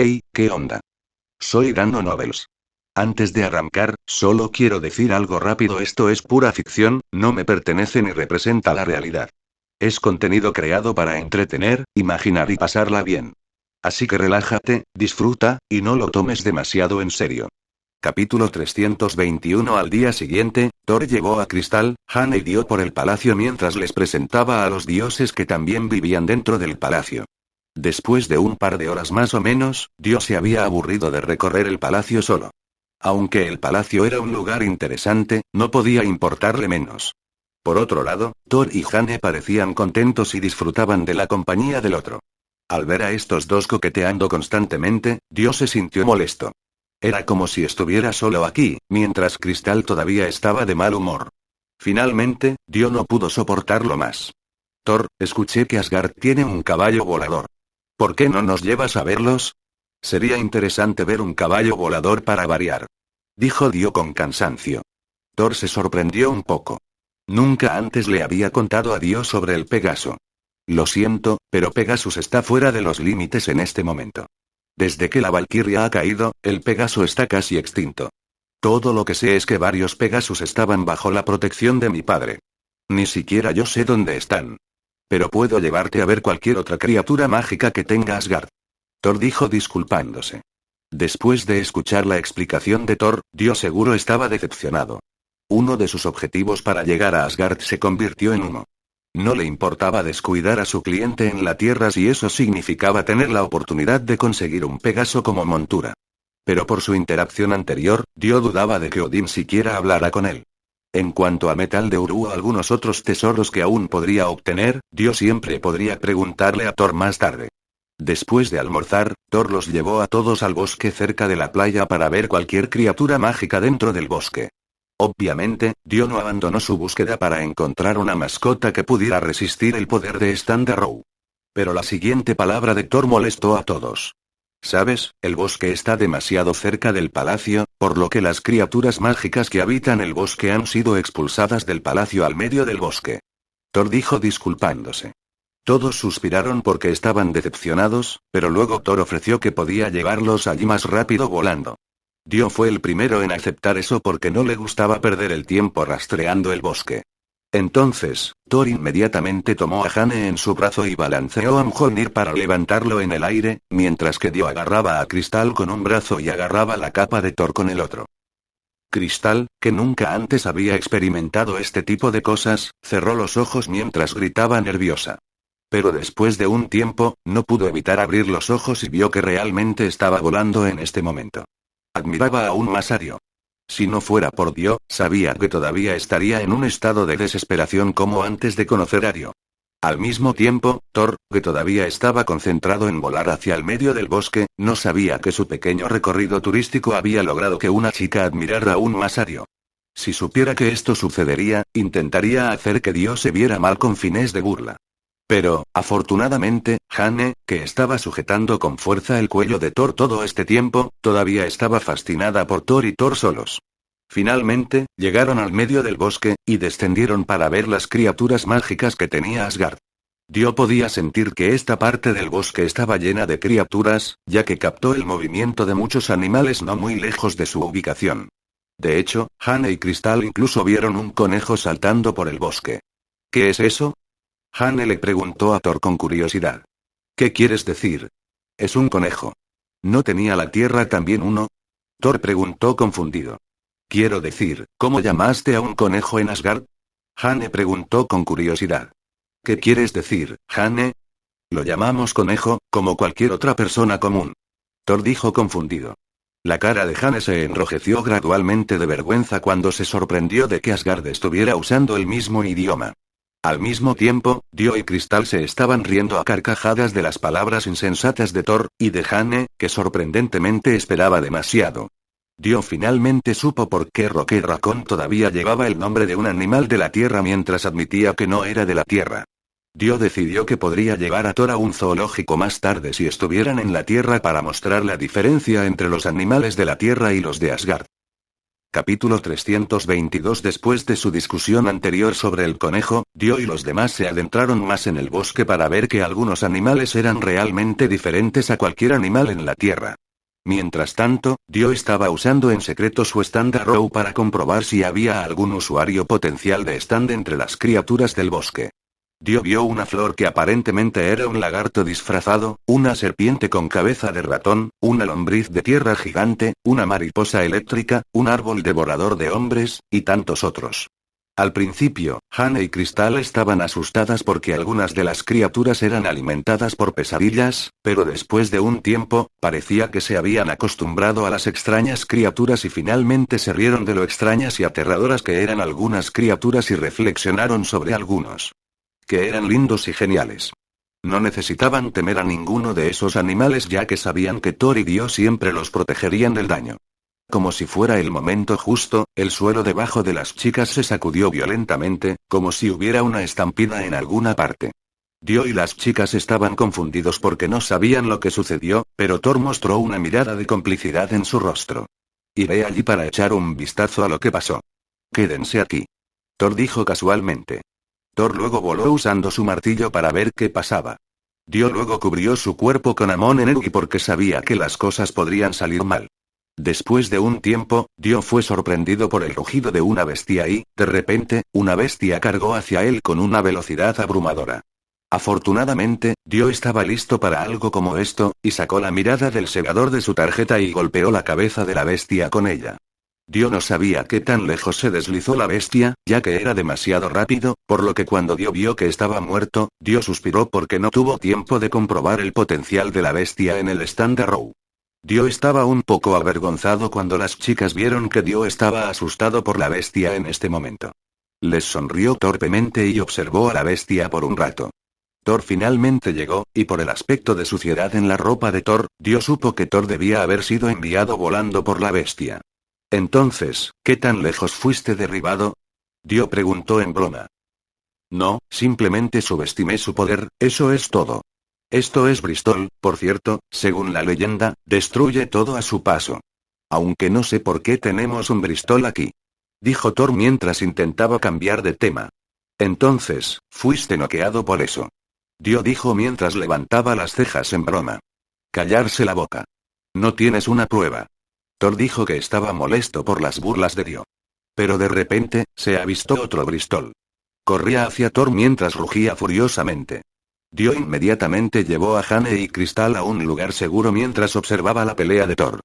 Hey, ¿qué onda? Soy Dano Nobles. Antes de arrancar, solo quiero decir algo rápido: esto es pura ficción, no me pertenece ni representa la realidad. Es contenido creado para entretener, imaginar y pasarla bien. Así que relájate, disfruta, y no lo tomes demasiado en serio. Capítulo 321. Al día siguiente, Thor llevó a Crystal, Han y Dio por el palacio mientras les presentaba a los dioses que también vivían dentro del palacio. Después de un par de horas más o menos, Dio se había aburrido de recorrer el palacio solo. Aunque el palacio era un lugar interesante, no podía importarle menos. Por otro lado, Thor y Jane parecían contentos y disfrutaban de la compañía del otro. Al ver a estos dos coqueteando constantemente, Dio se sintió molesto. Era como si estuviera solo aquí, mientras Crystal todavía estaba de mal humor. Finalmente, Dio no pudo soportarlo más. Thor, escuché que Asgard tiene un caballo volador. ¿Por qué no nos llevas a verlos? Sería interesante ver un caballo volador para variar. Dijo Dio con cansancio. Thor se sorprendió un poco. Nunca antes le había contado a Dio sobre el Pegaso. Lo siento, pero Pegasus está fuera de los límites en este momento. Desde que la Valquiria ha caído, el Pegaso está casi extinto. Todo lo que sé es que varios Pegasus estaban bajo la protección de mi padre. Ni siquiera yo sé dónde están. Pero puedo llevarte a ver cualquier otra criatura mágica que tenga Asgard. Thor dijo disculpándose. Después de escuchar la explicación de Thor, Dio seguro estaba decepcionado. Uno de sus objetivos para llegar a Asgard se convirtió en humo. No le importaba descuidar a su cliente en la tierra si eso significaba tener la oportunidad de conseguir un Pegaso como montura. Pero por su interacción anterior, Dio dudaba de que Odín siquiera hablara con él. En cuanto a metal de Uru o algunos otros tesoros que aún podría obtener, Dio siempre podría preguntarle a Thor más tarde. Después de almorzar, Thor los llevó a todos al bosque cerca de la playa para ver cualquier criatura mágica dentro del bosque. Obviamente, Dio no abandonó su búsqueda para encontrar una mascota que pudiera resistir el poder de Standarrow. Pero la siguiente palabra de Thor molestó a todos. ¿Sabes? El bosque está demasiado cerca del palacio, por lo que las criaturas mágicas que habitan el bosque han sido expulsadas del palacio al medio del bosque. Thor dijo disculpándose. Todos suspiraron porque estaban decepcionados, pero luego Thor ofreció que podía llevarlos allí más rápido volando. Dio fue el primero en aceptar eso porque no le gustaba perder el tiempo rastreando el bosque. Entonces, Thor inmediatamente tomó a Jane en su brazo y balanceó a Mjolnir para levantarlo en el aire, mientras que Dio agarraba a Crystal con un brazo y agarraba la capa de Thor con el otro. Crystal, que nunca antes había experimentado este tipo de cosas, cerró los ojos mientras gritaba nerviosa. Pero después de un tiempo, no pudo evitar abrir los ojos y vio que realmente estaba volando en este momento. Admiraba aún más a Dio. Si no fuera por Dio, sabía que todavía estaría en un estado de desesperación como antes de conocer a Dio. Al mismo tiempo, Thor, que todavía estaba concentrado en volar hacia el medio del bosque, no sabía que su pequeño recorrido turístico había logrado que una chica admirara aún más a Dio. Si supiera que esto sucedería, intentaría hacer que Dio se viera mal con fines de burla. Pero, afortunadamente, Jane, que estaba sujetando con fuerza el cuello de Thor todo este tiempo, todavía estaba fascinada por Thor y Thor solos. Finalmente, llegaron al medio del bosque, y descendieron para ver las criaturas mágicas que tenía Asgard. Dio podía sentir que esta parte del bosque estaba llena de criaturas, ya que captó el movimiento de muchos animales no muy lejos de su ubicación. De hecho, Jane y Crystal incluso vieron un conejo saltando por el bosque. ¿Qué es eso? Jane le preguntó a Thor con curiosidad. ¿Qué quieres decir? Es un conejo. ¿No tenía la tierra también uno? Thor preguntó confundido. Quiero decir, ¿cómo llamaste a un conejo en Asgard? Jane preguntó con curiosidad. ¿Qué quieres decir, Jane? Lo llamamos conejo, como cualquier otra persona común. Thor dijo confundido. La cara de Jane se enrojeció gradualmente de vergüenza cuando se sorprendió de que Asgard estuviera usando el mismo idioma. Al mismo tiempo, Dio y Crystal se estaban riendo a carcajadas de las palabras insensatas de Thor, y de Jane, que sorprendentemente esperaba demasiado. Dio finalmente supo por qué Rocket Raccoon todavía llevaba el nombre de un animal de la Tierra mientras admitía que no era de la Tierra. Dio decidió que podría llevar a Thor a un zoológico más tarde si estuvieran en la Tierra para mostrar la diferencia entre los animales de la Tierra y los de Asgard. Capítulo 322. Después de su discusión anterior sobre el conejo, Dio y los demás se adentraron más en el bosque para ver que algunos animales eran realmente diferentes a cualquier animal en la Tierra. Mientras tanto, Dio estaba usando en secreto su Stand Arrow para comprobar si había algún usuario potencial de stand entre las criaturas del bosque. Dio vio una flor que aparentemente era un lagarto disfrazado, una serpiente con cabeza de ratón, una lombriz de tierra gigante, una mariposa eléctrica, un árbol devorador de hombres, y tantos otros. Al principio, Hane y Crystal estaban asustadas porque algunas de las criaturas eran alimentadas por pesadillas, pero después de un tiempo, parecía que se habían acostumbrado a las extrañas criaturas y finalmente se rieron de lo extrañas y aterradoras que eran algunas criaturas y reflexionaron sobre algunos. Que eran lindos y geniales. No necesitaban temer a ninguno de esos animales ya que sabían que Thor y Dio siempre los protegerían del daño. Como si fuera el momento justo, el suelo debajo de las chicas se sacudió violentamente, como si hubiera una estampida en alguna parte. Dio y las chicas estaban confundidos porque no sabían lo que sucedió, pero Thor mostró una mirada de complicidad en su rostro. Iré allí para echar un vistazo a lo que pasó. Quédense aquí. Thor dijo casualmente. Thor luego voló usando su martillo para ver qué pasaba. Dio luego cubrió su cuerpo con Amon Energy porque sabía que las cosas podrían salir mal. Después de un tiempo, Dio fue sorprendido por el rugido de una bestia y, de repente, una bestia cargó hacia él con una velocidad abrumadora. Afortunadamente, Dio estaba listo para algo como esto, y sacó la mirada del segador de su tarjeta y golpeó la cabeza de la bestia con ella. Dio no sabía qué tan lejos se deslizó la bestia, ya que era demasiado rápido, por lo que cuando Dio vio que estaba muerto, Dio suspiró porque no tuvo tiempo de comprobar el potencial de la bestia en el Stand Arrow. Dio estaba un poco avergonzado cuando las chicas vieron que Dio estaba asustado por la bestia en este momento. Les sonrió torpemente y observó a la bestia por un rato. Thor finalmente llegó, y por el aspecto de suciedad en la ropa de Thor, Dio supo que Thor debía haber sido enviado volando por la bestia. Entonces, ¿qué tan lejos fuiste derribado? Dio preguntó en broma. No, simplemente subestimé su poder, eso es todo. Esto es Bristol, por cierto, según la leyenda, destruye todo a su paso. Aunque no sé por qué tenemos un Bristol aquí. Dijo Thor mientras intentaba cambiar de tema. Entonces, fuiste noqueado por eso. Dio dijo mientras levantaba las cejas en broma. Callarse la boca. No tienes una prueba. Thor dijo que estaba molesto por las burlas de Dio. Pero de repente, se avistó otro Bristol. Corría hacia Thor mientras rugía furiosamente. Dio inmediatamente llevó a Hane y Crystal a un lugar seguro mientras observaba la pelea de Thor.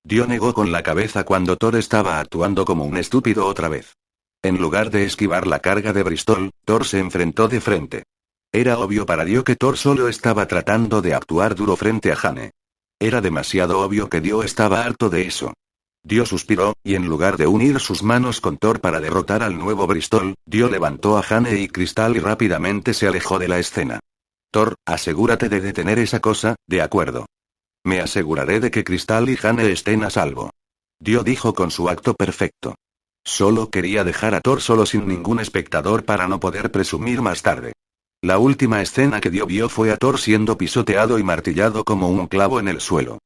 Dio negó con la cabeza cuando Thor estaba actuando como un estúpido otra vez. En lugar de esquivar la carga de Bristol, Thor se enfrentó de frente. Era obvio para Dio que Thor solo estaba tratando de actuar duro frente a Hane. Era demasiado obvio que Dio estaba harto de eso. Dio suspiró, y en lugar de unir sus manos con Thor para derrotar al nuevo Bristol, Dio levantó a Hane y Crystal y rápidamente se alejó de la escena. Thor, asegúrate de detener esa cosa, de acuerdo. Me aseguraré de que Crystal y Hane estén a salvo. Dio dijo con su acto perfecto. Solo quería dejar a Thor solo sin ningún espectador para no poder presumir más tarde. La última escena que Dio vio fue a Thor siendo pisoteado y martillado como un clavo en el suelo.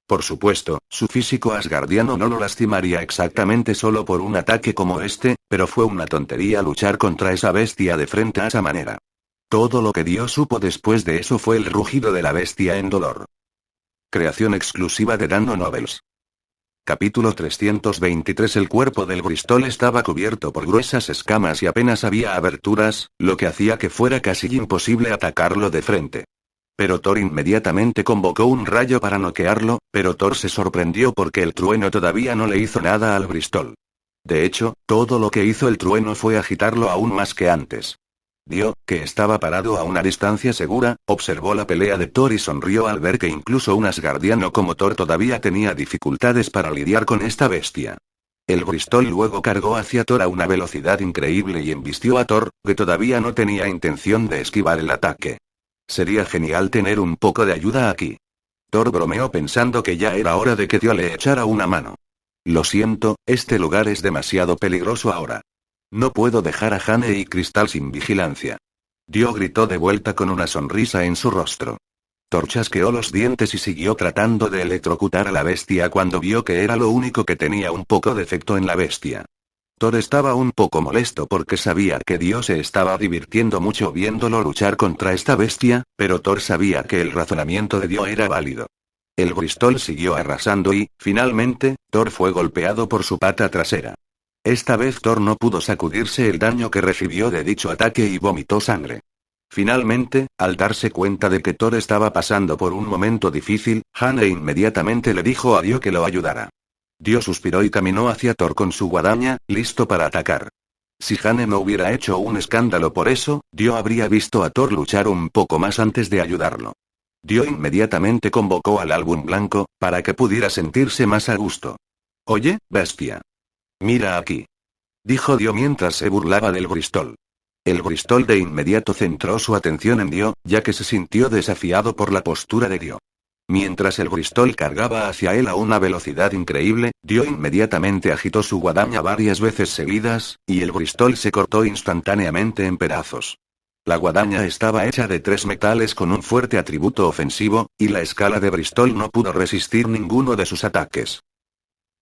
Por supuesto, su físico asgardiano no lo lastimaría exactamente solo por un ataque como este, pero fue una tontería luchar contra esa bestia de frente a esa manera. Todo lo que Dio supo después de eso fue el rugido de la bestia en dolor. Creación exclusiva de Dando Novels. Capítulo 323. El cuerpo del Bristol estaba cubierto por gruesas escamas y apenas había aberturas, lo que hacía que fuera casi imposible atacarlo de frente. Pero Thor inmediatamente convocó un rayo para noquearlo, pero Thor se sorprendió porque el trueno todavía no le hizo nada al Bristol. De hecho, todo lo que hizo el trueno fue agitarlo aún más que antes. Dio, que estaba parado a una distancia segura, observó la pelea de Thor y sonrió al ver que incluso un asgardiano como Thor todavía tenía dificultades para lidiar con esta bestia. El Bristol luego cargó hacia Thor a una velocidad increíble y embistió a Thor, que todavía no tenía intención de esquivar el ataque. Sería genial tener un poco de ayuda aquí. Thor bromeó pensando que ya era hora de que Dio le echara una mano. Lo siento, este lugar es demasiado peligroso ahora. No puedo dejar a Hane y Crystal sin vigilancia. Dio gritó de vuelta con una sonrisa en su rostro. Thor chasqueó los dientes y siguió tratando de electrocutar a la bestia cuando vio que era lo único que tenía un poco de efecto en la bestia. Thor estaba un poco molesto porque sabía que Dios se estaba divirtiendo mucho viéndolo luchar contra esta bestia, pero Thor sabía que el razonamiento de Dios era válido. El Bristol siguió arrasando y, finalmente, Thor fue golpeado por su pata trasera. Esta vez Thor no pudo sacudirse el daño que recibió de dicho ataque y vomitó sangre. Finalmente, al darse cuenta de que Thor estaba pasando por un momento difícil, Hane inmediatamente le dijo a Dio que lo ayudara. Dio suspiró y caminó hacia Thor con su guadaña, listo para atacar. Si Hane no hubiera hecho un escándalo por eso, Dio habría visto a Thor luchar un poco más antes de ayudarlo. Dio inmediatamente convocó al álbum blanco, para que pudiera sentirse más a gusto. «Oye, bestia. Mira aquí», dijo Dio mientras se burlaba del Bristol. El Bristol de inmediato centró su atención en Dio, ya que se sintió desafiado por la postura de Dio. Mientras el Bristol cargaba hacia él a una velocidad increíble, Dio inmediatamente agitó su guadaña varias veces seguidas, y el Bristol se cortó instantáneamente en pedazos. La guadaña estaba hecha de 3 metales con un fuerte atributo ofensivo, y la escala de Bristol no pudo resistir ninguno de sus ataques.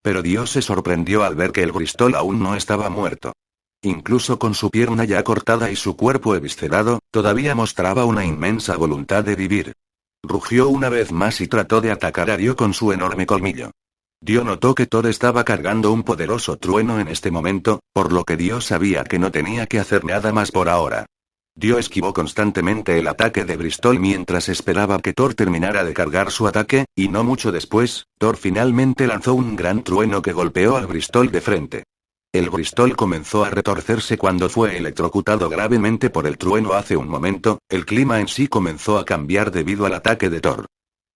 Pero Dio se sorprendió al ver que el Bristol aún no estaba muerto. Incluso con su pierna ya cortada y su cuerpo eviscerado, todavía mostraba una inmensa voluntad de vivir. Rugió una vez más y trató de atacar a Dio con su enorme colmillo. Dio notó que Thor estaba cargando un poderoso trueno en este momento, por lo que Dio sabía que no tenía que hacer nada más por ahora. Dio esquivó constantemente el ataque de Bristol mientras esperaba que Thor terminara de cargar su ataque, y no mucho después, Thor finalmente lanzó un gran trueno que golpeó al Bristol de frente. El Bristol comenzó a retorcerse cuando fue electrocutado gravemente por el trueno hace un momento. El clima en sí comenzó a cambiar debido al ataque de Thor.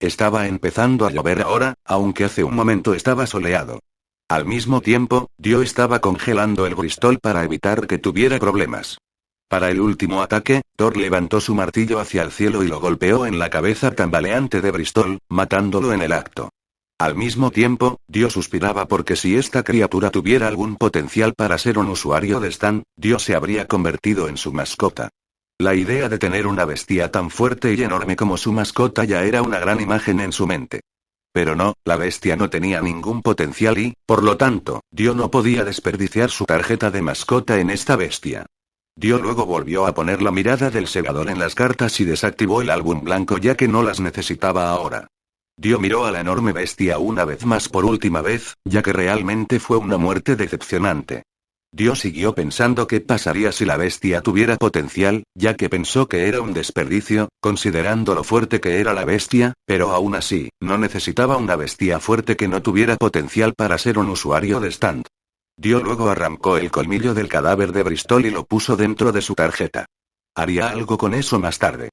Estaba empezando a llover ahora, aunque hace un momento estaba soleado. Al mismo tiempo, Dio estaba congelando el Bristol para evitar que tuviera problemas. Para el último ataque, Thor levantó su martillo hacia el cielo y lo golpeó en la cabeza tambaleante de Bristol, matándolo en el acto. Al mismo tiempo, Dio suspiraba porque si esta criatura tuviera algún potencial para ser un usuario de Stan, Dio se habría convertido en su mascota. La idea de tener una bestia tan fuerte y enorme como su mascota ya era una gran imagen en su mente. Pero no, la bestia no tenía ningún potencial y, por lo tanto, Dio no podía desperdiciar su tarjeta de mascota en esta bestia. Dio luego volvió a poner la mirada del segador en las cartas y desactivó el álbum blanco ya que no las necesitaba ahora. Dio miró a la enorme bestia una vez más por última vez, ya que realmente fue una muerte decepcionante. Dio siguió pensando qué pasaría si la bestia tuviera potencial, ya que pensó que era un desperdicio, considerando lo fuerte que era la bestia, pero aún así, no necesitaba una bestia fuerte que no tuviera potencial para ser un usuario de stand. Dio luego arrancó el colmillo del cadáver de Bristol y lo puso dentro de su tarjeta. Haría algo con eso más tarde.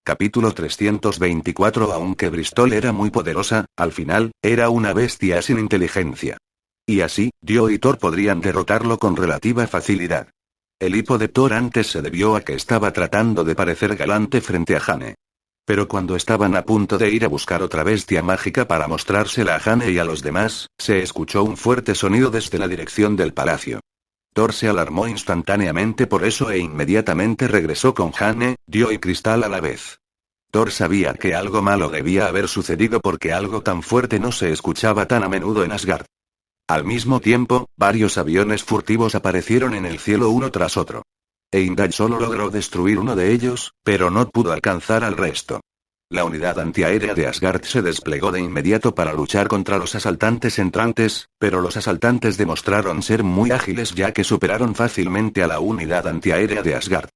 Capítulo 324. Aunque Bristol era muy poderosa, al final, era una bestia sin inteligencia. Y así, Dio y Thor podrían derrotarlo con relativa facilidad. El hipo de Thor antes se debió a que estaba tratando de parecer galante frente a Hane. Pero cuando estaban a punto de ir a buscar otra bestia mágica para mostrársela a Hane y a los demás, se escuchó un fuerte sonido desde la dirección del palacio. Thor se alarmó instantáneamente por eso e inmediatamente regresó con Hane, Dio y Cristal a la vez. Thor sabía que algo malo debía haber sucedido porque algo tan fuerte no se escuchaba tan a menudo en Asgard. Al mismo tiempo, varios aviones furtivos aparecieron en el cielo uno tras otro. Heimdall solo logró destruir uno de ellos, pero no pudo alcanzar al resto. La unidad antiaérea de Asgard se desplegó de inmediato para luchar contra los asaltantes entrantes, pero los asaltantes demostraron ser muy ágiles ya que superaron fácilmente a la unidad antiaérea de Asgard.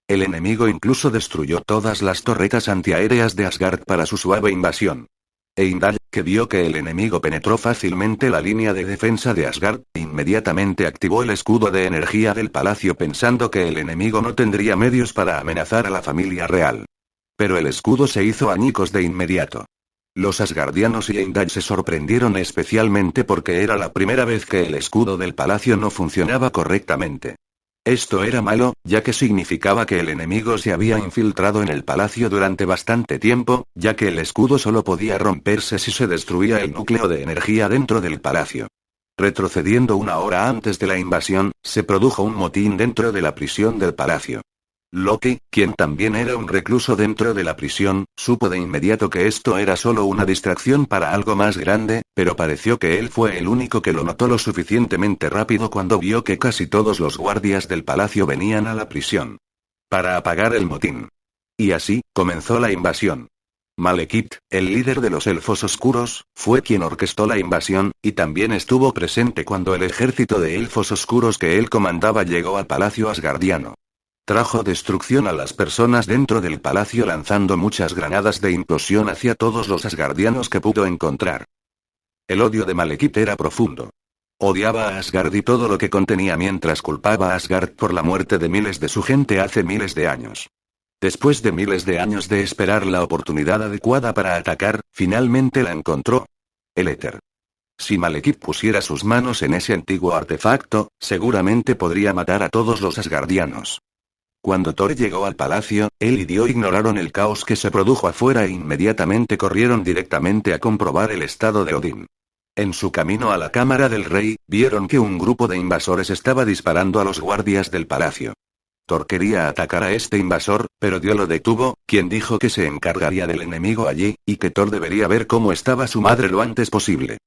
El enemigo incluso destruyó todas las torretas antiaéreas de Asgard para su suave invasión. Heimdall, que vio que el enemigo penetró fácilmente la línea de defensa de Asgard, inmediatamente activó el escudo de energía del palacio pensando que el enemigo no tendría medios para amenazar a la familia real. Pero el escudo se hizo añicos de inmediato. Los asgardianos y Heimdall se sorprendieron especialmente porque era la primera vez que el escudo del palacio no funcionaba correctamente. Esto era malo, ya que significaba que el enemigo se había infiltrado en el palacio durante bastante tiempo, ya que el escudo solo podía romperse si se destruía el núcleo de energía dentro del palacio. Retrocediendo una hora antes de la invasión, se produjo un motín dentro de la prisión del palacio. Loki, quien también era un recluso dentro de la prisión, supo de inmediato que esto era solo una distracción para algo más grande, pero pareció que él fue el único que lo notó lo suficientemente rápido cuando vio que casi todos los guardias del palacio venían a la prisión para apagar el motín. Y así, comenzó la invasión. Malekith, el líder de los elfos oscuros, fue quien orquestó la invasión, y también estuvo presente cuando el ejército de elfos oscuros que él comandaba llegó al palacio asgardiano. Trajo destrucción a las personas dentro del palacio lanzando muchas granadas de implosión hacia todos los asgardianos que pudo encontrar. El odio de Malekith era profundo. Odiaba a Asgard y todo lo que contenía mientras culpaba a Asgard por la muerte de miles de su gente hace miles de años. Después de miles de años de esperar la oportunidad adecuada para atacar, finalmente la encontró. El éter. Si Malekith pusiera sus manos en ese antiguo artefacto, seguramente podría matar a todos los asgardianos. Cuando Thor llegó al palacio, él y Dio ignoraron el caos que se produjo afuera e inmediatamente corrieron directamente a comprobar el estado de Odín. En su camino a la cámara del rey, vieron que un grupo de invasores estaba disparando a los guardias del palacio. Thor quería atacar a este invasor, pero Dio lo detuvo, quien dijo que se encargaría del enemigo allí, y que Thor debería ver cómo estaba su madre lo antes posible.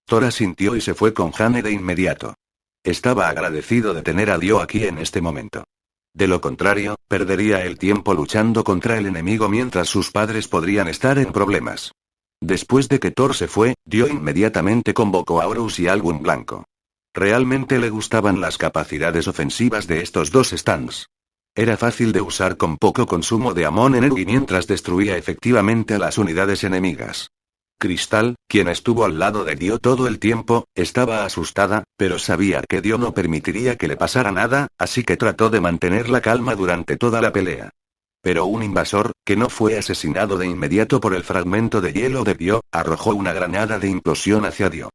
Thor asintió y se fue con Jane de inmediato. Estaba agradecido de tener a Dio aquí en este momento. De lo contrario, perdería el tiempo luchando contra el enemigo mientras sus padres podrían estar en problemas. Después de que Thor se fue, Dio inmediatamente convocó a Horus y Álbum Blanco. Realmente le gustaban las capacidades ofensivas de estos dos stands. Era fácil de usar con poco consumo de Amon Energy mientras destruía efectivamente a las unidades enemigas. Cristal, quien estuvo al lado de Dio todo el tiempo, estaba asustada, pero sabía que Dio no permitiría que le pasara nada, así que trató de mantener la calma durante toda la pelea. Pero un invasor, que no fue asesinado de inmediato por el fragmento de hielo de Dio, arrojó una granada de implosión hacia Dio.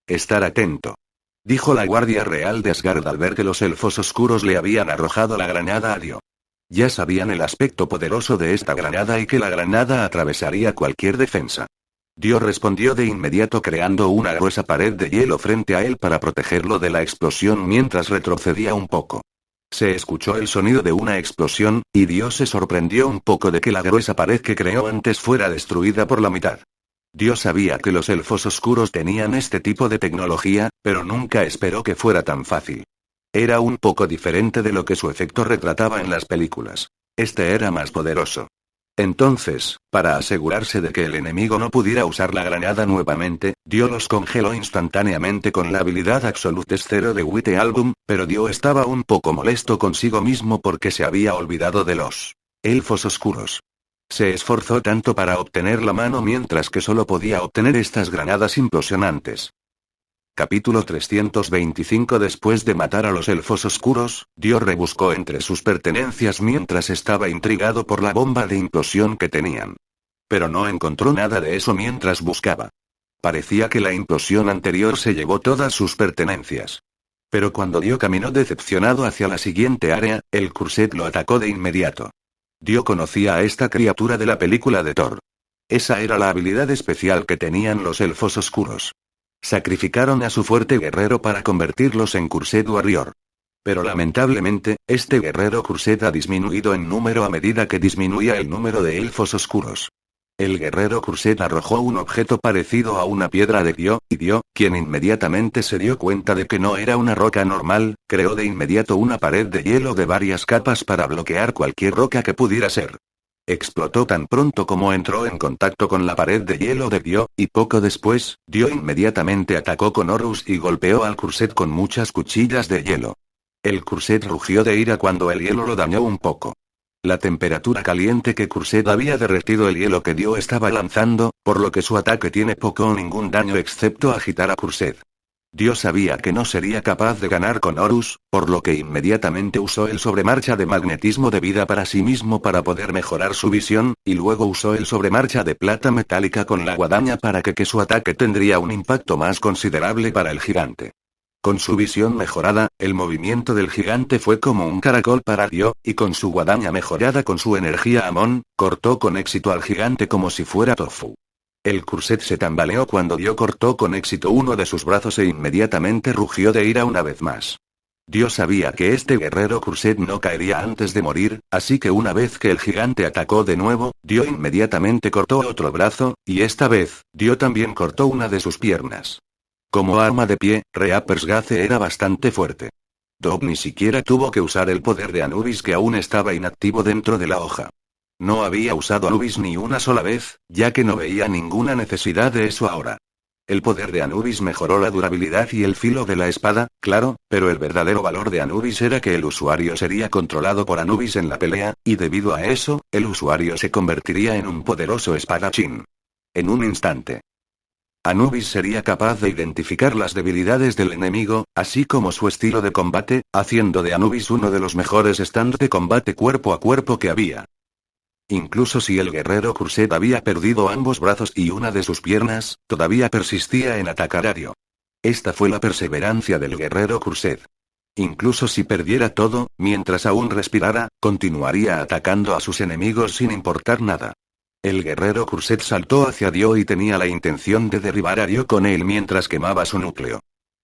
Estar atento, dijo la Guardia Real de Asgard al ver que los elfos oscuros le habían arrojado la granada a Dio. Ya sabían el aspecto poderoso de esta granada y que la granada atravesaría cualquier defensa. Dio respondió de inmediato creando una gruesa pared de hielo frente a él para protegerlo de la explosión mientras retrocedía un poco. Se escuchó el sonido de una explosión, y Dio se sorprendió un poco de que la gruesa pared que creó antes fuera destruida por la mitad. Dio sabía que los elfos oscuros tenían este tipo de tecnología, pero nunca esperó que fuera tan fácil. Era un poco diferente de lo que su efecto retrataba en las películas. Este era más poderoso. Entonces, para asegurarse de que el enemigo no pudiera usar la granada nuevamente, Dio los congeló instantáneamente con la habilidad Absolute Zero de White Album, pero Dio estaba un poco molesto consigo mismo porque se había olvidado de los elfos oscuros. Se esforzó tanto para obtener la mano mientras que solo podía obtener estas granadas implosionantes. Capítulo 325. Después de matar a los elfos oscuros, Dio rebuscó entre sus pertenencias mientras estaba intrigado por la bomba de implosión que tenían. Pero no encontró nada de eso mientras buscaba. Parecía que la implosión anterior se llevó todas sus pertenencias. Pero cuando Dio caminó decepcionado hacia la siguiente área, el Curset lo atacó de inmediato. Dio conocía a esta criatura de la película de Thor. Esa era la habilidad especial que tenían los elfos oscuros. Sacrificaron a su fuerte guerrero para convertirlos en Cursed Warrior. Pero lamentablemente, este guerrero Cursed ha disminuido en número a medida que disminuía el número de elfos oscuros. El guerrero Cursed arrojó un objeto parecido a una piedra de Dio, y Dio, quien inmediatamente se dio cuenta de que no era una roca normal, creó de inmediato una pared de hielo de varias capas para bloquear cualquier roca que pudiera ser. Explotó tan pronto como entró en contacto con la pared de hielo de Dio, y poco después, Dio inmediatamente atacó con Horus y golpeó al Curset con muchas cuchillas de hielo. El Curset rugió de ira cuando el hielo lo dañó un poco. La temperatura caliente que Curset había derretido el hielo que Dio estaba lanzando, por lo que su ataque tiene poco o ningún daño excepto agitar a Curset. Dio sabía que no sería capaz de ganar con Horus, por lo que inmediatamente usó el sobremarcha de magnetismo de vida para sí mismo para poder mejorar su visión, y luego usó el sobremarcha de plata metálica con la guadaña para que su ataque tendría un impacto más considerable para el gigante. Con su visión mejorada, el movimiento del gigante fue como un caracol para Dio, y con su guadaña mejorada con su energía Amon, cortó con éxito al gigante como si fuera tofu. El Curset se tambaleó cuando Dio cortó con éxito uno de sus brazos e inmediatamente rugió de ira una vez más. Dios sabía que este guerrero Crused no caería antes de morir, así que una vez que el gigante atacó de nuevo, Dio inmediatamente cortó otro brazo, y esta vez, Dio también cortó una de sus piernas. Como arma de pie, Reaper's Gaze era bastante fuerte. Dob ni siquiera tuvo que usar el poder de Anubis que aún estaba inactivo dentro de la hoja. No había usado Anubis ni una sola vez, ya que no veía ninguna necesidad de eso ahora. El poder de Anubis mejoró la durabilidad y el filo de la espada, claro, pero el verdadero valor de Anubis era que el usuario sería controlado por Anubis en la pelea, y debido a eso, el usuario se convertiría en un poderoso espadachín. En un instante. Anubis sería capaz de identificar las debilidades del enemigo, así como su estilo de combate, haciendo de Anubis uno de los mejores stands de combate cuerpo a cuerpo que había. Incluso si el guerrero Crused había perdido ambos brazos y una de sus piernas, todavía persistía en atacar a Dio. Esta fue la perseverancia del guerrero Crused. Incluso si perdiera todo, mientras aún respirara, continuaría atacando a sus enemigos sin importar nada. El guerrero Crused saltó hacia Dio y tenía la intención de derribar a Dio con él mientras quemaba su núcleo.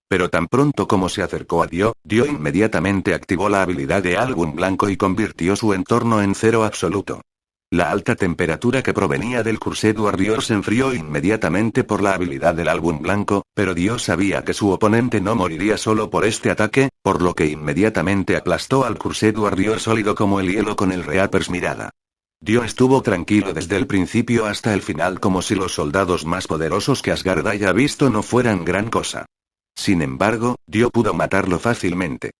Pero tan pronto como se acercó a Dio, Dio inmediatamente activó la habilidad de álbum blanco y convirtió su entorno en cero absoluto. La alta temperatura que provenía del Crused Warrior se enfrió inmediatamente por la habilidad del álbum blanco, pero Dio sabía que su oponente no moriría solo por este ataque, por lo que inmediatamente aplastó al Crused Warrior sólido como el hielo con el Reaper's mirada. Dio estuvo tranquilo desde el principio hasta el final como si los soldados más poderosos que Asgard haya visto no fueran gran cosa. Sin embargo, Dio pudo matarlo fácilmente.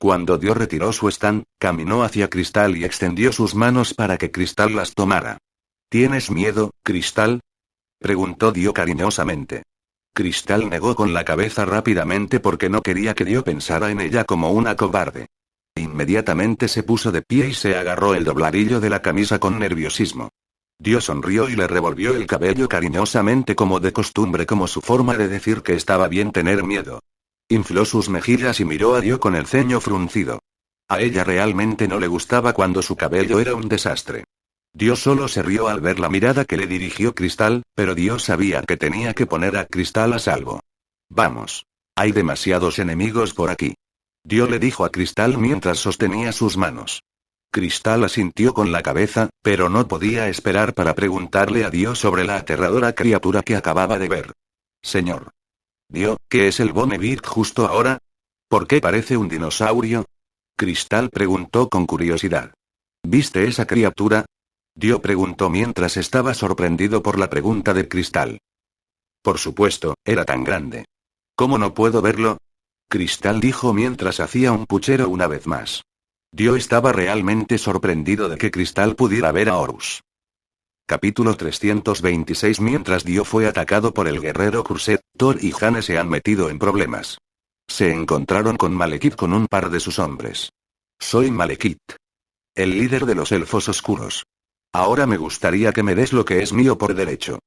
Cuando Dio retiró su stand, caminó hacia Cristal y extendió sus manos para que Cristal las tomara. ¿Tienes miedo, Cristal?, preguntó Dio cariñosamente. Cristal negó con la cabeza rápidamente porque no quería que Dio pensara en ella como una cobarde. Inmediatamente se puso de pie y se agarró el dobladillo de la camisa con nerviosismo. Dio sonrió y le revolvió el cabello cariñosamente como de costumbre, como su forma de decir que estaba bien tener miedo. Infló sus mejillas y miró a Dio con el ceño fruncido. A ella realmente no le gustaba cuando su cabello era un desastre. Dio solo se rió al ver la mirada que le dirigió Cristal, pero Dio sabía que tenía que poner a Cristal a salvo. Vamos. Hay demasiados enemigos por aquí. Dio le dijo a Cristal mientras sostenía sus manos. Cristal asintió con la cabeza, pero no podía esperar para preguntarle a Dio sobre la aterradora criatura que acababa de ver. Señor. Dio, ¿qué es el Bonneville justo ahora? ¿Por qué parece un dinosaurio? Cristal preguntó con curiosidad. ¿Viste esa criatura? Dio preguntó mientras estaba sorprendido por la pregunta de Cristal. Por supuesto, era tan grande. ¿Cómo no puedo verlo? Cristal dijo mientras hacía un puchero una vez más. Dio estaba realmente sorprendido de que Cristal pudiera ver a Horus. Capítulo 326. Mientras Dio fue atacado por el guerrero Crused, Thor y Jane se han metido en problemas. Se encontraron con Malekith con un par de sus hombres. Soy Malekith, el líder de los elfos oscuros. Ahora me gustaría que me des lo que es mío por derecho.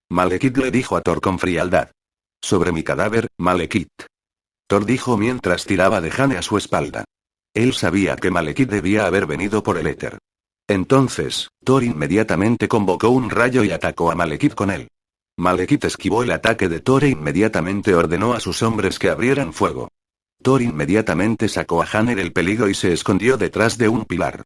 Malekith le dijo a Thor con frialdad. Sobre mi cadáver, Malekith. Thor dijo mientras tiraba de Jane a su espalda. Él sabía que Malekith debía haber venido por el éter. Entonces, Thor inmediatamente convocó un rayo y atacó a Malekith con él. Malekith esquivó el ataque de Thor e inmediatamente ordenó a sus hombres que abrieran fuego. Thor inmediatamente sacó a Jane del peligro y se escondió detrás de un pilar.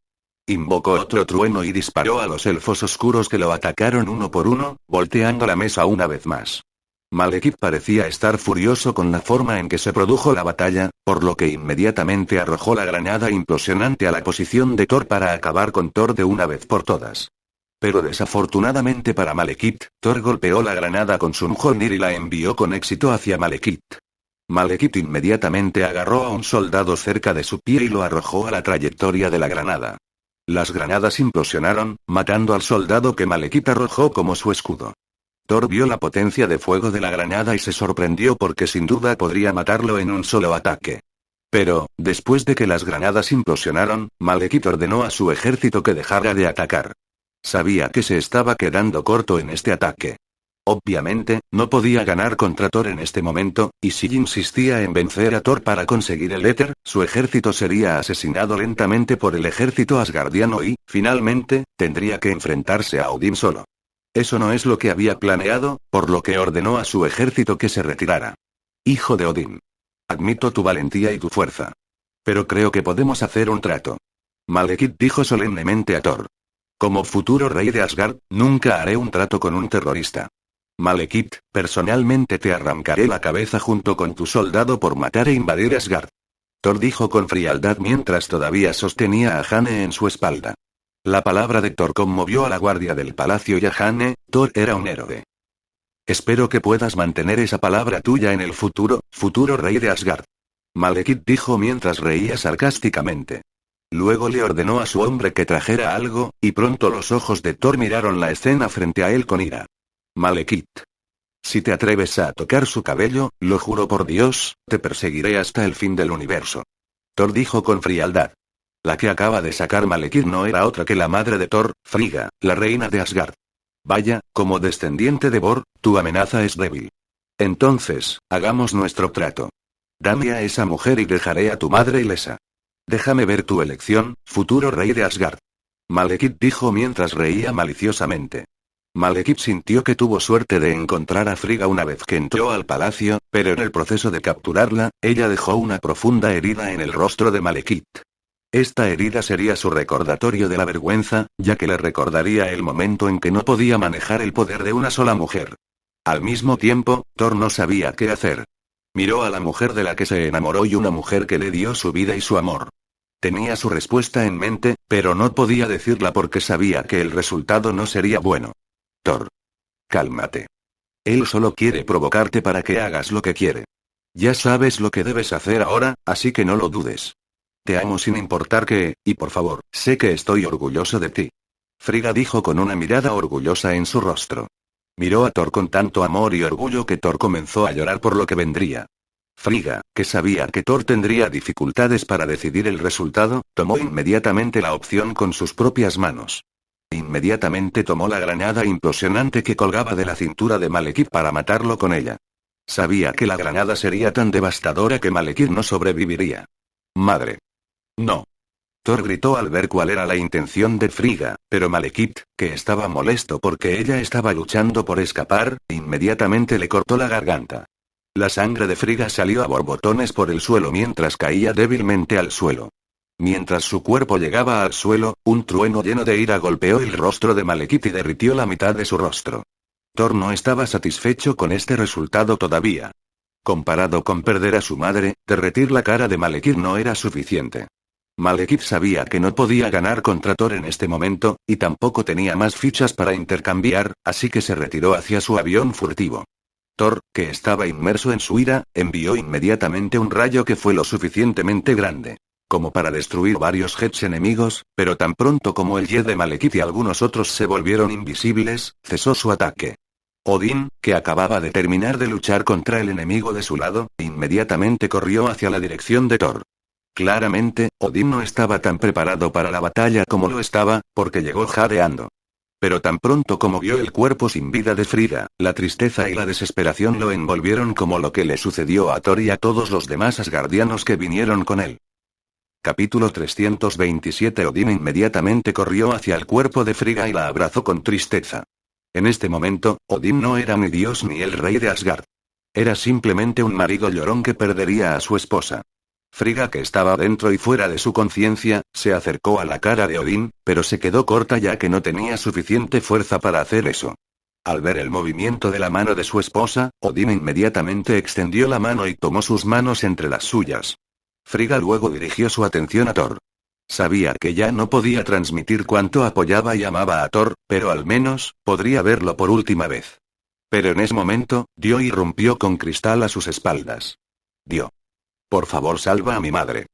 Invocó otro trueno y disparó a los elfos oscuros que lo atacaron uno por uno, volteando la mesa una vez más. Malekith parecía estar furioso con la forma en que se produjo la batalla, por lo que inmediatamente arrojó la granada implosionante a la posición de Thor para acabar con Thor de una vez por todas. Pero desafortunadamente para Malekith, Thor golpeó la granada con su Mjolnir y la envió con éxito hacia Malekith. Malekith inmediatamente agarró a un soldado cerca de su pie y lo arrojó a la trayectoria de la granada. Las granadas implosionaron, matando al soldado que Malekith arrojó como su escudo. Thor vio la potencia de fuego de la granada y se sorprendió porque sin duda podría matarlo en un solo ataque. Pero, después de que las granadas implosionaron, Malekith ordenó a su ejército que dejara de atacar. Sabía que se estaba quedando corto en este ataque. Obviamente, no podía ganar contra Thor en este momento, y si insistía en vencer a Thor para conseguir el éter, su ejército sería asesinado lentamente por el ejército asgardiano y, finalmente, tendría que enfrentarse a Odín solo. Eso no es lo que había planeado, por lo que ordenó a su ejército que se retirara. Hijo de Odín. Admito tu valentía y tu fuerza. Pero creo que podemos hacer un trato. Malekith dijo solemnemente a Thor. Como futuro rey de Asgard, nunca haré un trato con un terrorista. Malekith, personalmente te arrancaré la cabeza junto con tu soldado por matar e invadir Asgard. Thor dijo con frialdad mientras todavía sostenía a Jane en su espalda. La palabra de Thor conmovió a la guardia del palacio y a Jane. Thor era un héroe. Espero que puedas mantener esa palabra tuya en el futuro rey de Asgard. Malekith dijo mientras reía sarcásticamente. Luego le ordenó a su hombre que trajera algo, y pronto los ojos de Thor miraron la escena frente a él con ira. Malekith. Si te atreves a tocar su cabello, lo juro por Dios, te perseguiré hasta el fin del universo. Thor dijo con frialdad. La que acaba de sacar Malekith no era otra que la madre de Thor, Frigga, la reina de Asgard. Vaya, como descendiente de Bor, tu amenaza es débil. Entonces, hagamos nuestro trato. Dame a esa mujer y dejaré a tu madre ilesa. Déjame ver tu elección, futuro rey de Asgard. Malekith dijo mientras reía maliciosamente. Malekith sintió que tuvo suerte de encontrar a Frigga una vez que entró al palacio, pero en el proceso de capturarla, ella dejó una profunda herida en el rostro de Malekith. Esta herida sería su recordatorio de la vergüenza, ya que le recordaría el momento en que no podía manejar el poder de una sola mujer. Al mismo tiempo, Thor no sabía qué hacer. Miró a la mujer de la que se enamoró y una mujer que le dio su vida y su amor. Tenía su respuesta en mente, pero no podía decirla porque sabía que el resultado no sería bueno. Thor. Cálmate. Él solo quiere provocarte para que hagas lo que quiere. Ya sabes lo que debes hacer ahora, así que no lo dudes. Te amo sin importar qué, y por favor, sé que estoy orgulloso de ti. Frigga dijo con una mirada orgullosa en su rostro. Miró a Thor con tanto amor y orgullo que Thor comenzó a llorar por lo que vendría. Frigga, que sabía que Thor tendría dificultades para decidir el resultado, tomó inmediatamente la opción con sus propias manos. Inmediatamente tomó la granada implosionante que colgaba de la cintura de Malekith para matarlo con ella. Sabía que la granada sería tan devastadora que Malekith no sobreviviría. Madre. No. Thor gritó al ver cuál era la intención de Frigga, pero Malekith, que estaba molesto porque ella estaba luchando por escapar, inmediatamente le cortó la garganta. La sangre de Frigga salió a borbotones por el suelo mientras caía débilmente al suelo. Mientras su cuerpo llegaba al suelo, un trueno lleno de ira golpeó el rostro de Malekith y derritió la mitad de su rostro. Thor no estaba satisfecho con este resultado todavía. Comparado con perder a su madre, derretir la cara de Malekith no era suficiente. Malekith sabía que no podía ganar contra Thor en este momento, y tampoco tenía más fichas para intercambiar, así que se retiró hacia su avión furtivo. Thor, que estaba inmerso en su ira, envió inmediatamente un rayo que fue lo suficientemente grande como para destruir varios jets enemigos, pero tan pronto como el jet de Malekith y algunos otros se volvieron invisibles, cesó su ataque. Odín, que acababa de terminar de luchar contra el enemigo de su lado, inmediatamente corrió hacia la dirección de Thor. Claramente, Odín no estaba tan preparado para la batalla como lo estaba, porque llegó jadeando. Pero tan pronto como vio el cuerpo sin vida de Frigga, la tristeza y la desesperación lo envolvieron como lo que le sucedió a Thor y a todos los demás asgardianos que vinieron con él. Capítulo 327. Odín inmediatamente corrió hacia el cuerpo de Frigga y la abrazó con tristeza. En este momento, Odín no era ni Dios ni el rey de Asgard. Era simplemente un marido llorón que perdería a su esposa. Frigga, que estaba dentro y fuera de su conciencia, se acercó a la cara de Odín, pero se quedó corta ya que no tenía suficiente fuerza para hacer eso. Al ver el movimiento de la mano de su esposa, Odín inmediatamente extendió la mano y tomó sus manos entre las suyas. Frigga luego dirigió su atención a Thor. Sabía que ya no podía transmitir cuánto apoyaba y amaba a Thor, pero al menos, podría verlo por última vez. Pero en ese momento, Dio irrumpió con cristal a sus espaldas. Dio. Por favor, salva a mi madre.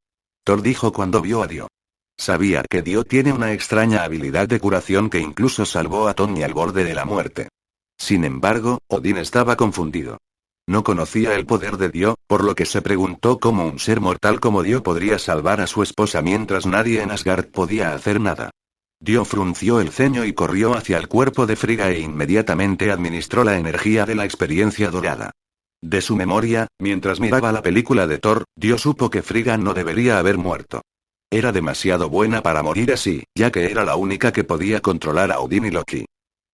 Thor dijo cuando vio a Dio. Sabía que Dio tiene una extraña habilidad de curación que incluso salvó a Tony al borde de la muerte. Sin embargo, Odín estaba confundido. No conocía el poder de Dio, por lo que se preguntó cómo un ser mortal como Dio podría salvar a su esposa mientras nadie en Asgard podía hacer nada. Dio frunció el ceño y corrió hacia el cuerpo de Frigga e inmediatamente administró la energía de la experiencia dorada. De su memoria, mientras miraba la película de Thor, Dio supo que Frigga no debería haber muerto. Era demasiado buena para morir así, ya que era la única que podía controlar a Odín y Loki.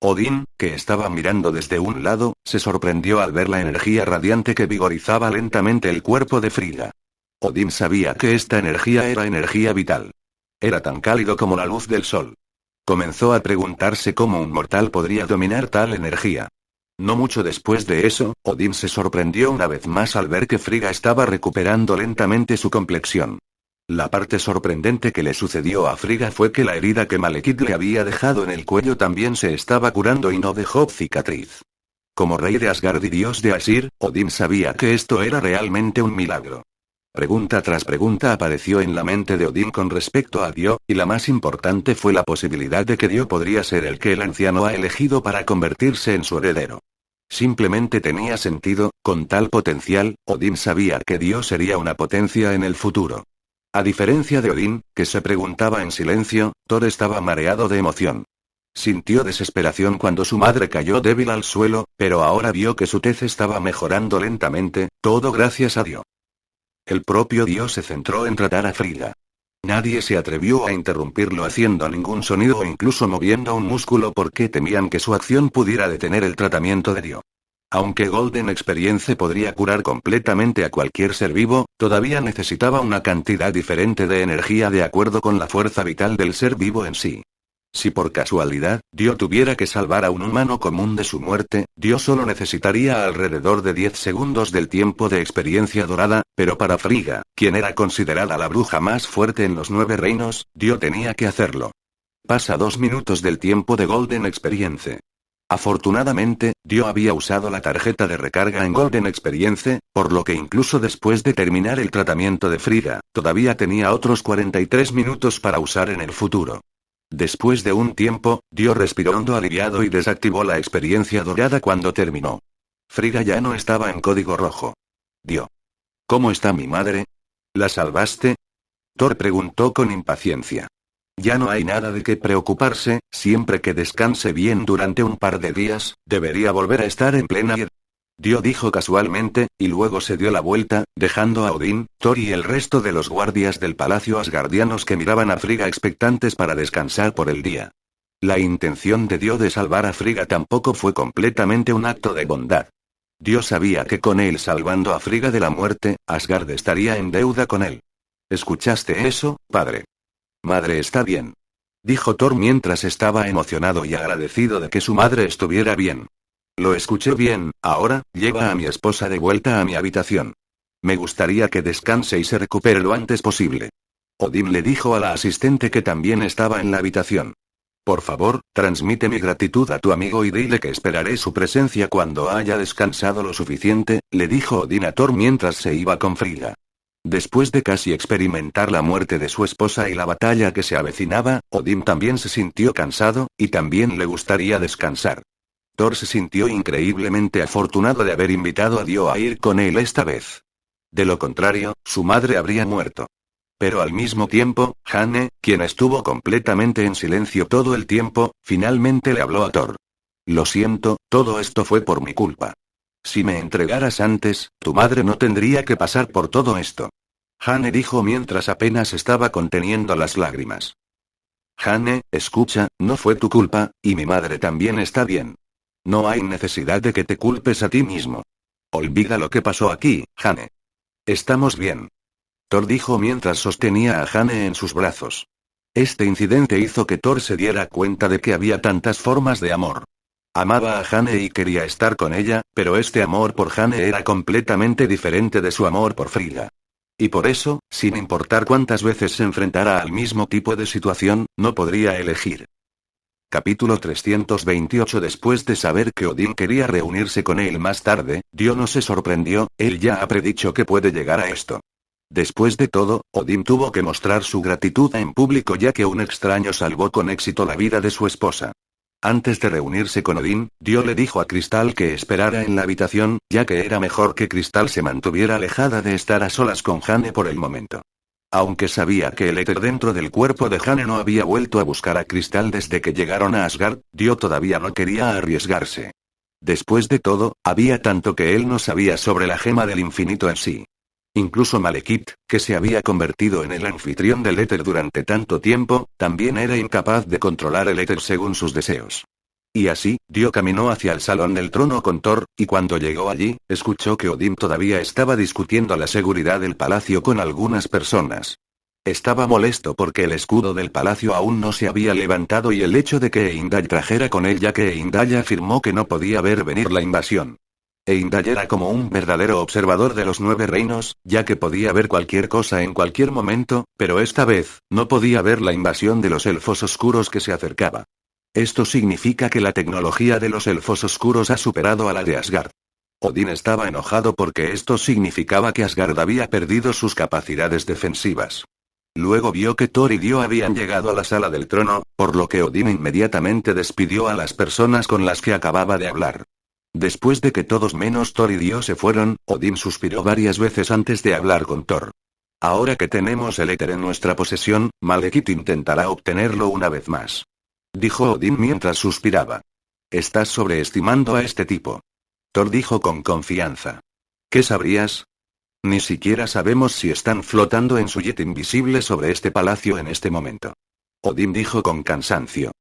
Odín, que estaba mirando desde un lado, se sorprendió al ver la energía radiante que vigorizaba lentamente el cuerpo de Frigga. Odín sabía que esta energía era energía vital. Era tan cálido como la luz del sol. Comenzó a preguntarse cómo un mortal podría dominar tal energía. No mucho después de eso, Odín se sorprendió una vez más al ver que Frigga estaba recuperando lentamente su complexión. La parte sorprendente que le sucedió a Frigga fue que la herida que Malekith le había dejado en el cuello también se estaba curando y no dejó cicatriz. Como rey de Asgard y dios de Asir, Odín sabía que esto era realmente un milagro. Pregunta tras pregunta apareció en la mente de Odín con respecto a Dio, y la más importante fue la posibilidad de que Dio podría ser el que el anciano ha elegido para convertirse en su heredero. Simplemente tenía sentido, con tal potencial, Odín sabía que Dio sería una potencia en el futuro. A diferencia de Odín, que se preguntaba en silencio, Thor estaba mareado de emoción. Sintió desesperación cuando su madre cayó débil al suelo, pero ahora vio que su tez estaba mejorando lentamente, todo gracias a Dio. El propio Dios se centró en tratar a Frigga. Nadie se atrevió a interrumpirlo haciendo ningún sonido o incluso moviendo un músculo porque temían que su acción pudiera detener el tratamiento de Dio. Aunque Golden Experience podría curar completamente a cualquier ser vivo, todavía necesitaba una cantidad diferente de energía de acuerdo con la fuerza vital del ser vivo en sí. Si por casualidad, Dio tuviera que salvar a un humano común de su muerte, Dio solo necesitaría alrededor de 10 segundos del tiempo de experiencia dorada, pero para Frigga, quien era considerada la bruja más fuerte en los 9 reinos, Dio tenía que hacerlo. Pasa 2 minutos del tiempo de Golden Experience. Afortunadamente, Dio había usado la tarjeta de recarga en Golden Experience, por lo que incluso después de terminar el tratamiento de Frigga, todavía tenía otros 43 minutos para usar en el futuro. Después de un tiempo, Dio respiró hondo aliviado y desactivó la experiencia dorada cuando terminó. Frigga ya no estaba en código rojo. Dio. ¿Cómo está mi madre? ¿La salvaste? Thor preguntó con impaciencia. Ya no hay nada de qué preocuparse, siempre que descanse bien durante un par de días, debería volver a estar en plena vida. Dio dijo casualmente, y luego se dio la vuelta, dejando a Odín, Thor y el resto de los guardias del palacio asgardianos que miraban a Frigga expectantes para descansar por el día. La intención de Dio de salvar a Frigga tampoco fue completamente un acto de bondad. Dio sabía que con él salvando a Frigga de la muerte, Asgard estaría en deuda con él. ¿Escuchaste eso, padre? Madre está bien. Dijo Thor mientras estaba emocionado y agradecido de que su madre estuviera bien. Lo escuché bien, ahora, lleva a mi esposa de vuelta a mi habitación. Me gustaría que descanse y se recupere lo antes posible. Odín le dijo a la asistente que también estaba en la habitación. Por favor, transmite mi gratitud a tu amigo y dile que esperaré su presencia cuando haya descansado lo suficiente, le dijo Odín a Thor mientras se iba con Frigga. Después de casi experimentar la muerte de su esposa y la batalla que se avecinaba, Odín también se sintió cansado, y también le gustaría descansar. Thor se sintió increíblemente afortunado de haber invitado a Dio a ir con él esta vez. De lo contrario, su madre habría muerto. Pero al mismo tiempo, Jane, quien estuvo completamente en silencio todo el tiempo, finalmente le habló a Thor. Lo siento, todo esto fue por mi culpa. Si me entregaras antes, tu madre no tendría que pasar por todo esto. Jane dijo mientras apenas estaba conteniendo las lágrimas. Jane, escucha, no fue tu culpa, y mi madre también está bien. No hay necesidad de que te culpes a ti mismo. Olvida lo que pasó aquí, Jane. Estamos bien. Thor dijo mientras sostenía a Jane en sus brazos. Este incidente hizo que Thor se diera cuenta de que había tantas formas de amor. Amaba a Jane y quería estar con ella, pero este amor por Jane era completamente diferente de su amor por Frigga. Y por eso, sin importar cuántas veces se enfrentara al mismo tipo de situación, no podría elegir. Capítulo 328. Después de saber que Odín quería reunirse con él más tarde, Dio no se sorprendió, él ya ha predicho que puede llegar a esto. Después de todo, Odín tuvo que mostrar su gratitud en público ya que un extraño salvó con éxito la vida de su esposa. Antes de reunirse con Odín, Dio le dijo a Cristal que esperara en la habitación, ya que era mejor que Cristal se mantuviera alejada de estar a solas con Jane por el momento. Aunque sabía que el éter dentro del cuerpo de Jane no había vuelto a buscar a Cristal desde que llegaron a Asgard, Dio todavía no quería arriesgarse. Después de todo, había tanto que él no sabía sobre la gema del infinito en sí. Incluso Malekith, que se había convertido en el anfitrión del éter durante tanto tiempo, también era incapaz de controlar el éter según sus deseos. Y así, Dio caminó hacia el salón del trono con Thor, y cuando llegó allí, escuchó que Odín todavía estaba discutiendo la seguridad del palacio con algunas personas. Estaba molesto porque el escudo del palacio aún no se había levantado y el hecho de que Heimdall trajera con él ya que Heimdall afirmó que no podía ver venir la invasión. Heimdall era como un verdadero observador de los 9 reinos, ya que podía ver cualquier cosa en cualquier momento, pero esta vez, no podía ver la invasión de los elfos oscuros que se acercaba. Esto significa que la tecnología de los elfos oscuros ha superado a la de Asgard. Odín estaba enojado porque esto significaba que Asgard había perdido sus capacidades defensivas. Luego vio que Thor y Dio habían llegado a la sala del trono, por lo que Odín inmediatamente despidió a las personas con las que acababa de hablar. Después de que todos menos Thor y Dio se fueron, Odín suspiró varias veces antes de hablar con Thor. Ahora que tenemos el éter en nuestra posesión, Malekith intentará obtenerlo una vez más. Dijo Odín mientras suspiraba. Estás sobreestimando a este tipo. Thor dijo con confianza. ¿Qué sabrías? Ni siquiera sabemos si están flotando en su jet invisible sobre este palacio en este momento. Odín dijo con cansancio.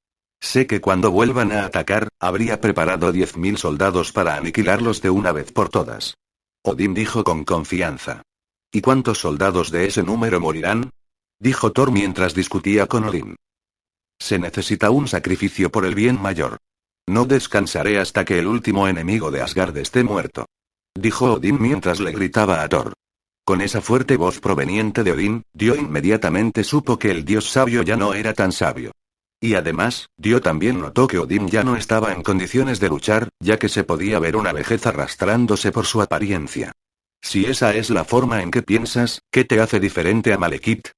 Sé que cuando vuelvan a atacar, habría preparado 10.000 soldados para aniquilarlos de una vez por todas. Odín dijo con confianza. ¿Y cuántos soldados de ese número morirán? Dijo Thor mientras discutía con Odín. Se necesita un sacrificio por el bien mayor. No descansaré hasta que el último enemigo de Asgard esté muerto. Dijo Odín mientras le gritaba a Thor. Con esa fuerte voz proveniente de Odín, Dio inmediatamente supo que el dios sabio ya no era tan sabio. Y además, Dio también notó que Odín ya no estaba en condiciones de luchar, ya que se podía ver una vejez arrastrándose por su apariencia. Si esa es la forma en que piensas, ¿qué te hace diferente a Malekith?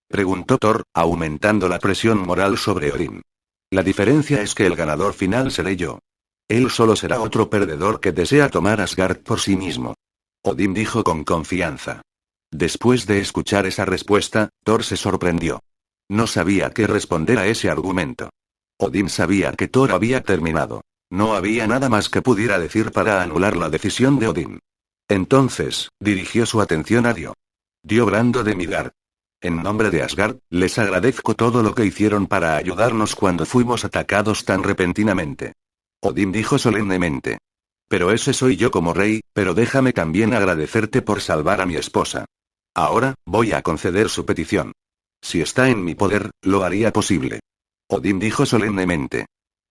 Preguntó Thor, aumentando la presión moral sobre Odín. La diferencia es que el ganador final seré yo. Él solo será otro perdedor que desea tomar Asgard por sí mismo. Odín dijo con confianza. Después de escuchar esa respuesta, Thor se sorprendió. No sabía qué responder a ese argumento. Odín sabía que Thor había terminado. No había nada más que pudiera decir para anular la decisión de Odín. Entonces, dirigió su atención a Dio. Dio brando de Midgard. En nombre de Asgard, les agradezco todo lo que hicieron para ayudarnos cuando fuimos atacados tan repentinamente. Odín dijo solemnemente. Pero ese soy yo como rey, pero déjame también agradecerte por salvar a mi esposa. Ahora, voy a conceder su petición. Si está en mi poder, lo haría posible. Odín dijo solemnemente.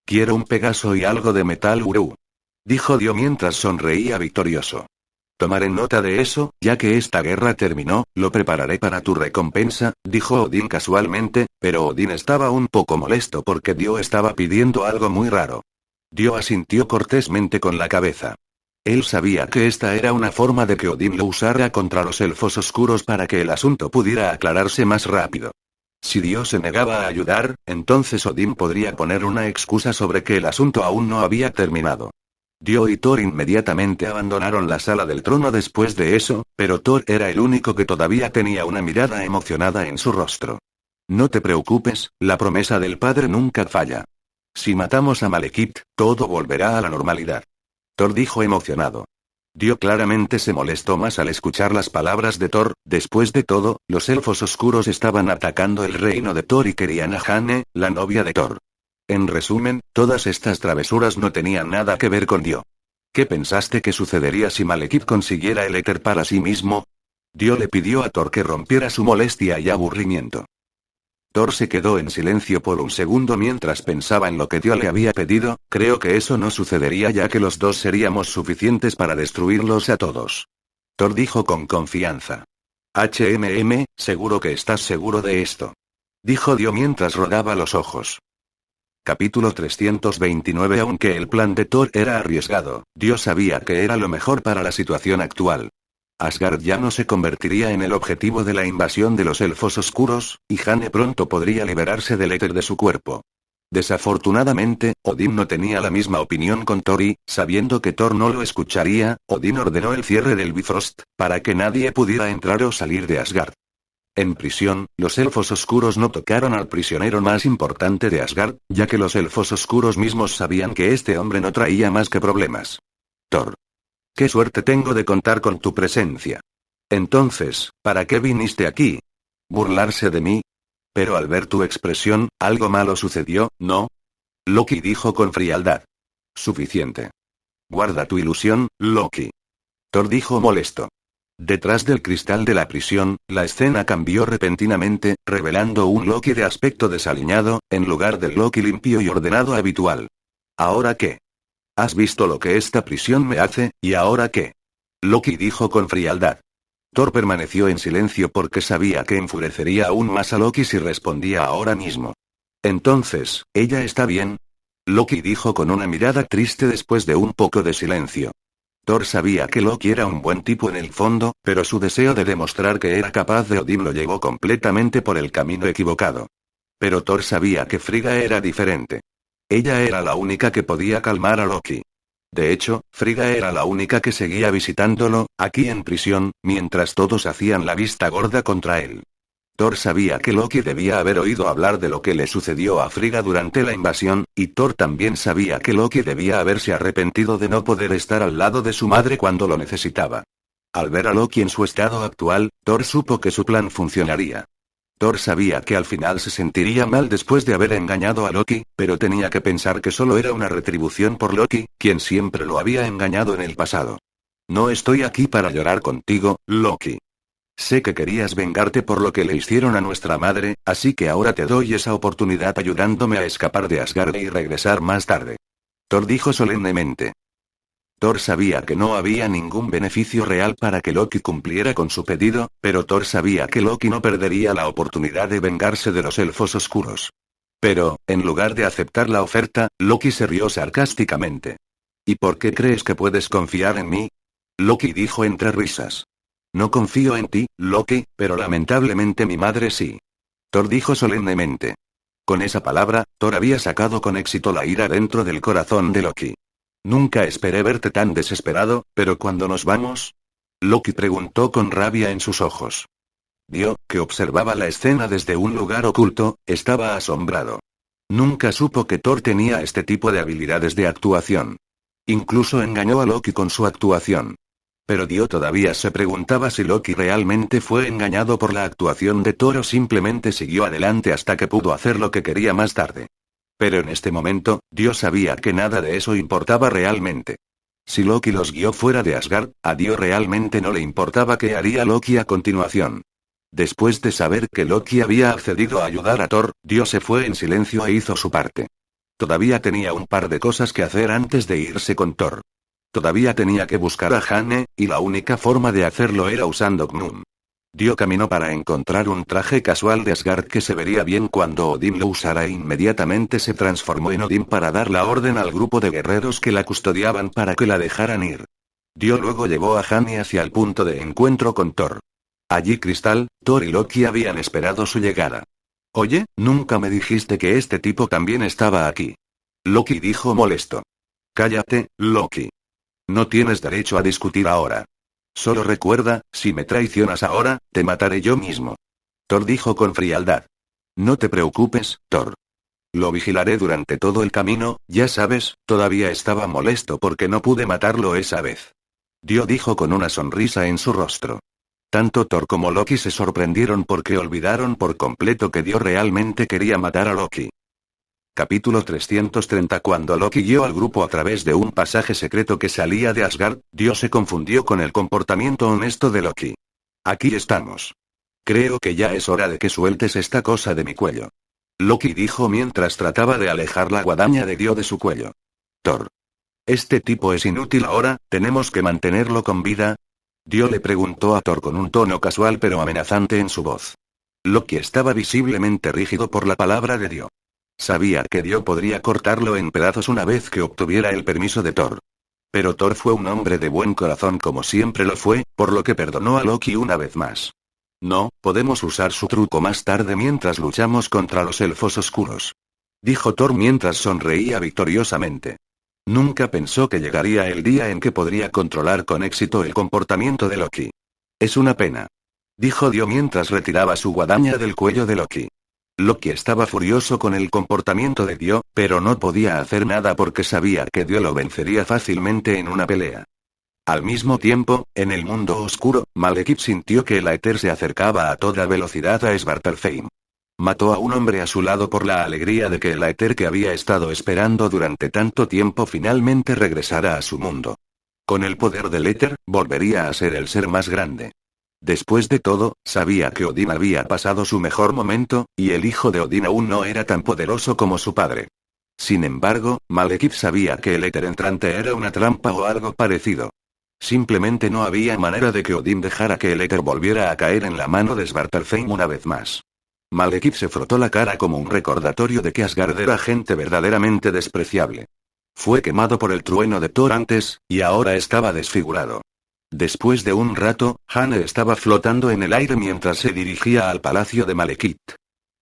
Quiero un Pegaso y algo de metal Uru. Dijo Dio mientras sonreía victorioso. Tomaré nota de eso, ya que esta guerra terminó, lo prepararé para tu recompensa, dijo Odín casualmente, pero Odín estaba un poco molesto porque Dio estaba pidiendo algo muy raro. Dio asintió cortésmente con la cabeza. Él sabía que esta era una forma de que Odín lo usara contra los elfos oscuros para que el asunto pudiera aclararse más rápido. Si Dio se negaba a ayudar, entonces Odín podría poner una excusa sobre que el asunto aún no había terminado. Dio y Thor inmediatamente abandonaron la sala del trono después de eso, pero Thor era el único que todavía tenía una mirada emocionada en su rostro. No te preocupes, la promesa del padre nunca falla. Si matamos a Malekith, todo volverá a la normalidad. Thor dijo emocionado. Dio claramente se molestó más al escuchar las palabras de Thor. Después de todo, los elfos oscuros estaban atacando el reino de Thor y querían a Jane, la novia de Thor. En resumen, todas estas travesuras no tenían nada que ver con Dio. ¿Qué pensaste que sucedería si Malekith consiguiera el éter para sí mismo? Dio le pidió a Thor que rompiera su molestia y aburrimiento. Thor se quedó en silencio por un segundo mientras pensaba en lo que Dio le había pedido. Creo que eso no sucedería ya que los dos seríamos suficientes para destruirlos a todos. Thor dijo con confianza. Seguro que estás seguro de esto. Dijo Dio mientras rodaba los ojos. Capítulo 329. Aunque el plan de Thor era arriesgado, Dio sabía que era lo mejor para la situación actual. Asgard ya no se convertiría en el objetivo de la invasión de los elfos oscuros, y Jane pronto podría liberarse del éter de su cuerpo. Desafortunadamente, Odín no tenía la misma opinión con Thor y, sabiendo que Thor no lo escucharía, Odín ordenó el cierre del Bifrost, para que nadie pudiera entrar o salir de Asgard. En prisión, los elfos oscuros no tocaron al prisionero más importante de Asgard, ya que los elfos oscuros mismos sabían que este hombre no traía más que problemas. Thor. Qué suerte tengo de contar con tu presencia. Entonces, ¿para qué viniste aquí? ¿Burlarse de mí? Pero al ver tu expresión, algo malo sucedió, ¿no? Loki dijo con frialdad. Suficiente. Guarda tu ilusión, Loki. Thor dijo molesto. Detrás del cristal de la prisión, la escena cambió repentinamente, revelando un Loki de aspecto desaliñado, en lugar del Loki limpio y ordenado habitual. ¿Ahora qué? ¿Has visto lo que esta prisión me hace, y ahora qué? Loki dijo con frialdad. Thor permaneció en silencio porque sabía que enfurecería aún más a Loki si respondía ahora mismo. Entonces, ¿ella está bien? Loki dijo con una mirada triste después de un poco de silencio. Thor sabía que Loki era un buen tipo en el fondo, pero su deseo de demostrar que era capaz de Odín lo llevó completamente por el camino equivocado. Pero Thor sabía que Frigga era diferente. Ella era la única que podía calmar a Loki. De hecho, Frigga era la única que seguía visitándolo, aquí en prisión, mientras todos hacían la vista gorda contra él. Thor sabía que Loki debía haber oído hablar de lo que le sucedió a Frigga durante la invasión, y Thor también sabía que Loki debía haberse arrepentido de no poder estar al lado de su madre cuando lo necesitaba. Al ver a Loki en su estado actual, Thor supo que su plan funcionaría. Thor sabía que al final se sentiría mal después de haber engañado a Loki, pero tenía que pensar que solo era una retribución por Loki, quien siempre lo había engañado en el pasado. No estoy aquí para llorar contigo, Loki. Sé que querías vengarte por lo que le hicieron a nuestra madre, así que ahora te doy esa oportunidad ayudándome a escapar de Asgard y regresar más tarde. Thor dijo solemnemente. Thor sabía que no había ningún beneficio real para que Loki cumpliera con su pedido, pero Thor sabía que Loki no perdería la oportunidad de vengarse de los elfos oscuros. Pero, en lugar de aceptar la oferta, Loki se rió sarcásticamente. ¿Y por qué crees que puedes confiar en mí? Loki dijo entre risas. No confío en ti, Loki, pero lamentablemente mi madre sí. Thor dijo solemnemente. Con esa palabra, Thor había sacado con éxito la ira dentro del corazón de Loki. Nunca esperé verte tan desesperado, pero ¿cuándo nos vamos? Loki preguntó con rabia en sus ojos. Dio, que observaba la escena desde un lugar oculto, estaba asombrado. Nunca supo que Thor tenía este tipo de habilidades de actuación. Incluso engañó a Loki con su actuación. Pero Dio todavía se preguntaba si Loki realmente fue engañado por la actuación de Thor o simplemente siguió adelante hasta que pudo hacer lo que quería más tarde. Pero en este momento, Dio sabía que nada de eso importaba realmente. Si Loki los guió fuera de Asgard, a Dio realmente no le importaba qué haría Loki a continuación. Después de saber que Loki había accedido a ayudar a Thor, Dio se fue en silencio e hizo su parte. Todavía tenía un par de cosas que hacer antes de irse con Thor. Todavía tenía que buscar a Jane, y la única forma de hacerlo era usando Gnum. Dio caminó para encontrar un traje casual de Asgard que se vería bien cuando Odín lo usara e inmediatamente se transformó en Odín para dar la orden al grupo de guerreros que la custodiaban para que la dejaran ir. Dio luego llevó a Jane hacia el punto de encuentro con Thor. Allí Cristal, Thor y Loki habían esperado su llegada. Oye, nunca me dijiste que este tipo también estaba aquí. Loki dijo molesto. Cállate, Loki. No tienes derecho a discutir ahora. Solo recuerda, si me traicionas ahora, te mataré yo mismo. Thor dijo con frialdad. No te preocupes, Thor. Lo vigilaré durante todo el camino, ya sabes, todavía estaba molesto porque no pude matarlo esa vez. Dio dijo con una sonrisa en su rostro. Tanto Thor como Loki se sorprendieron porque olvidaron por completo que Dio realmente quería matar a Loki. Capítulo 330. Cuando Loki guió al grupo a través de un pasaje secreto que salía de Asgard, Dio se confundió con el comportamiento honesto de Loki. Aquí estamos. Creo que ya es hora de que sueltes esta cosa de mi cuello. Loki dijo mientras trataba de alejar la guadaña de Dio de su cuello. Thor. Este tipo es inútil ahora, ¿tenemos que mantenerlo con vida? Dio le preguntó a Thor con un tono casual pero amenazante en su voz. Loki estaba visiblemente rígido por la palabra de Dio. Sabía que Dio podría cortarlo en pedazos una vez que obtuviera el permiso de Thor. Pero Thor fue un hombre de buen corazón como siempre lo fue, por lo que perdonó a Loki una vez más. No, podemos usar su truco más tarde mientras luchamos contra los elfos oscuros. Dijo Thor mientras sonreía victoriosamente. Nunca pensó que llegaría el día en que podría controlar con éxito el comportamiento de Loki. Es una pena. Dijo Dio mientras retiraba su guadaña del cuello de Loki. Loki estaba furioso con el comportamiento de Dio, pero no podía hacer nada porque sabía que Dio lo vencería fácilmente en una pelea. Al mismo tiempo, en el mundo oscuro, Malekith sintió que el Aether se acercaba a toda velocidad a Svartalfheim. Mató a un hombre a su lado por la alegría de que el Aether que había estado esperando durante tanto tiempo finalmente regresara a su mundo. Con el poder del éter, volvería a ser el ser más grande. Después de todo, sabía que Odín había pasado su mejor momento, y el hijo de Odín aún no era tan poderoso como su padre. Sin embargo, Malekith sabía que el éter entrante era una trampa o algo parecido. Simplemente no había manera de que Odín dejara que el éter volviera a caer en la mano de Svartalfheim una vez más. Malekith se frotó la cara como un recordatorio de que Asgard era gente verdaderamente despreciable. Fue quemado por el trueno de Thor antes, y ahora estaba desfigurado. Después de un rato, Hane estaba flotando en el aire mientras se dirigía al palacio de Malekith.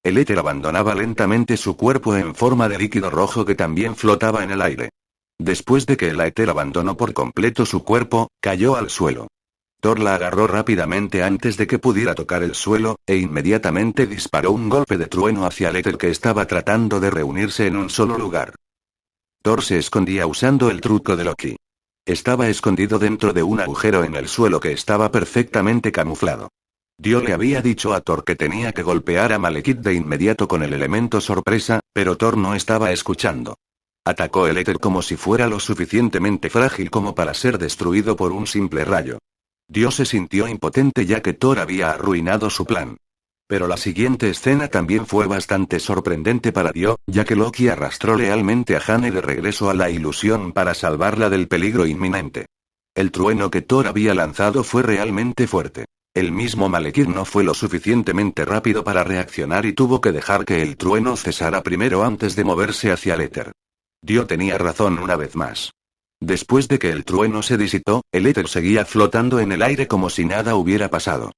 El éter abandonaba lentamente su cuerpo en forma de líquido rojo que también flotaba en el aire. Después de que el éter abandonó por completo su cuerpo, cayó al suelo. Thor la agarró rápidamente antes de que pudiera tocar el suelo, e inmediatamente disparó un golpe de trueno hacia el éter que estaba tratando de reunirse en un solo lugar. Thor se escondía usando el truco de Loki. Estaba escondido dentro de un agujero en el suelo que estaba perfectamente camuflado. Dio le había dicho a Thor que tenía que golpear a Malekith de inmediato con el elemento sorpresa, pero Thor no estaba escuchando. Atacó el éter como si fuera lo suficientemente frágil como para ser destruido por un simple rayo. Dio se sintió impotente ya que Thor había arruinado su plan. Pero la siguiente escena también fue bastante sorprendente para Dio, ya que Loki arrastró lealmente a Hane de regreso a la ilusión para salvarla del peligro inminente. El trueno que Thor había lanzado fue realmente fuerte. El mismo Malekith no fue lo suficientemente rápido para reaccionar y tuvo que dejar que el trueno cesara primero antes de moverse hacia el éter. Dio tenía razón una vez más. Después de que el trueno se disipó, el éter seguía flotando en el aire como si nada hubiera pasado.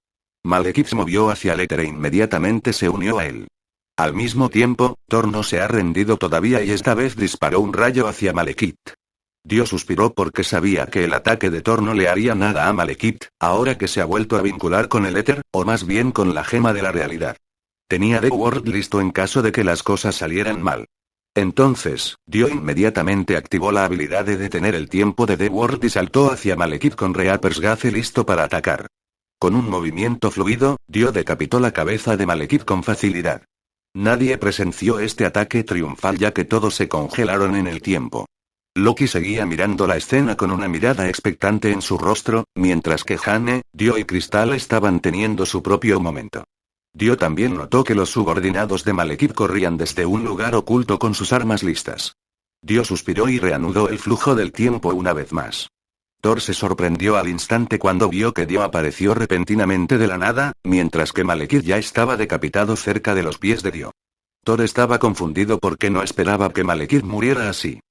Malekith se movió hacia el éter e inmediatamente se unió a él. Al mismo tiempo, Thor no se ha rendido todavía y esta vez disparó un rayo hacia Malekith. Dio suspiró porque sabía que el ataque de Thor no le haría nada a Malekith, ahora que se ha vuelto a vincular con el éter, o más bien con la gema de la realidad. Tenía The Word listo en caso de que las cosas salieran mal. Entonces, Dio inmediatamente activó la habilidad de detener el tiempo de The Word y saltó hacia Malekith con Reaper's Gaze listo para atacar. Con un movimiento fluido, Dio decapitó la cabeza de Malekith con facilidad. Nadie presenció este ataque triunfal ya que todos se congelaron en el tiempo. Loki seguía mirando la escena con una mirada expectante en su rostro, mientras que Hane, Dio y Crystal estaban teniendo su propio momento. Dio también notó que los subordinados de Malekith corrían desde un lugar oculto con sus armas listas. Dio suspiró y reanudó el flujo del tiempo una vez más. Thor se sorprendió al instante cuando vio que Dio apareció repentinamente de la nada, mientras que Malekith ya estaba decapitado cerca de los pies de Dio. Thor estaba confundido porque no esperaba que Malekith muriera así.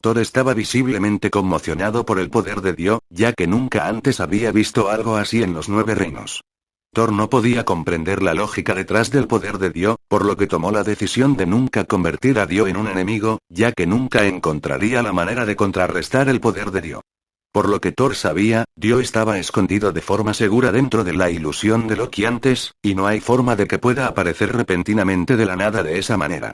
Thor estaba visiblemente conmocionado por el poder de Dio, ya que nunca antes había visto algo así en los 9 reinos. Thor no podía comprender la lógica detrás del poder de Dio, por lo que tomó la decisión de nunca convertir a Dio en un enemigo, ya que nunca encontraría la manera de contrarrestar el poder de Dio. Por lo que Thor sabía, Dio estaba escondido de forma segura dentro de la ilusión de Loki antes, y no hay forma de que pueda aparecer repentinamente de la nada de esa manera.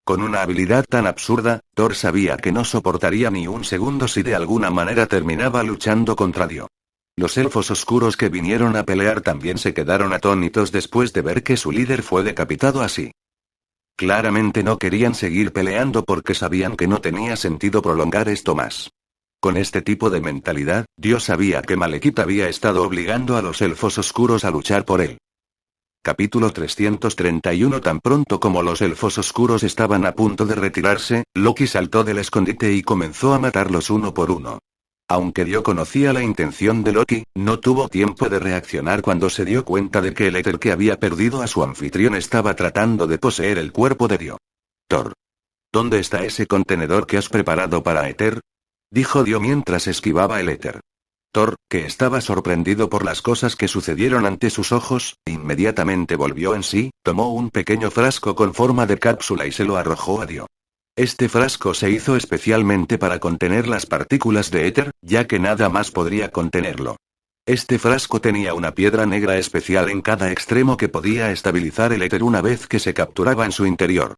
Con una habilidad tan absurda, Thor sabía que no soportaría ni un segundo si de alguna manera terminaba luchando contra Dio. Los elfos oscuros que vinieron a pelear también se quedaron atónitos después de ver que su líder fue decapitado así. Claramente no querían seguir peleando porque sabían que no tenía sentido prolongar esto más. Con este tipo de mentalidad, Dios sabía que Malekith había estado obligando a los elfos oscuros a luchar por él. Capítulo 331. Tan pronto como los elfos oscuros estaban a punto de retirarse, Loki saltó del escondite y comenzó a matarlos uno por uno. Aunque Dio conocía la intención de Loki, no tuvo tiempo de reaccionar cuando se dio cuenta de que el éter que había perdido a su anfitrión estaba tratando de poseer el cuerpo de Dio. Thor. ¿Dónde está ese contenedor que has preparado para éter? Dijo Dio mientras esquivaba el éter. Thor, que estaba sorprendido por las cosas que sucedieron ante sus ojos, inmediatamente volvió en sí, tomó un pequeño frasco con forma de cápsula y se lo arrojó a Dio. Este frasco se hizo especialmente para contener las partículas de éter, ya que nada más podría contenerlo. Este frasco tenía una piedra negra especial en cada extremo que podía estabilizar el éter una vez que se capturaba en su interior.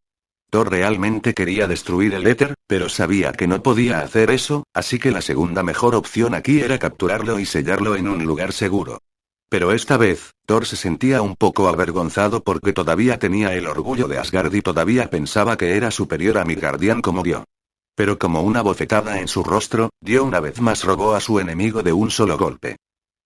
Thor realmente quería destruir el éter, pero sabía que no podía hacer eso, así que la segunda mejor opción aquí era capturarlo y sellarlo en un lugar seguro. Pero esta vez, Thor se sentía un poco avergonzado porque todavía tenía el orgullo de Asgard y todavía pensaba que era superior a Midgardian como Dio. Pero como una bofetada en su rostro, Dio una vez más robó a su enemigo de un solo golpe.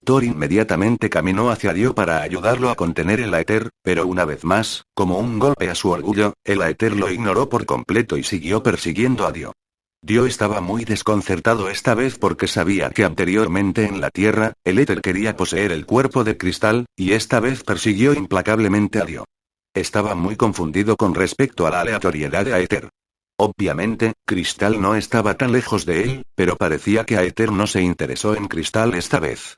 Thor inmediatamente caminó hacia Dio para ayudarlo a contener el Aether, pero una vez más, como un golpe a su orgullo, el Aether lo ignoró por completo y siguió persiguiendo a Dio. Dio estaba muy desconcertado esta vez porque sabía que anteriormente en la Tierra, el éter quería poseer el cuerpo de cristal, y esta vez persiguió implacablemente a Dio. Estaba muy confundido con respecto a la aleatoriedad de Aether. Obviamente, Cristal no estaba tan lejos de él, pero parecía que Aether no se interesó en Cristal esta vez.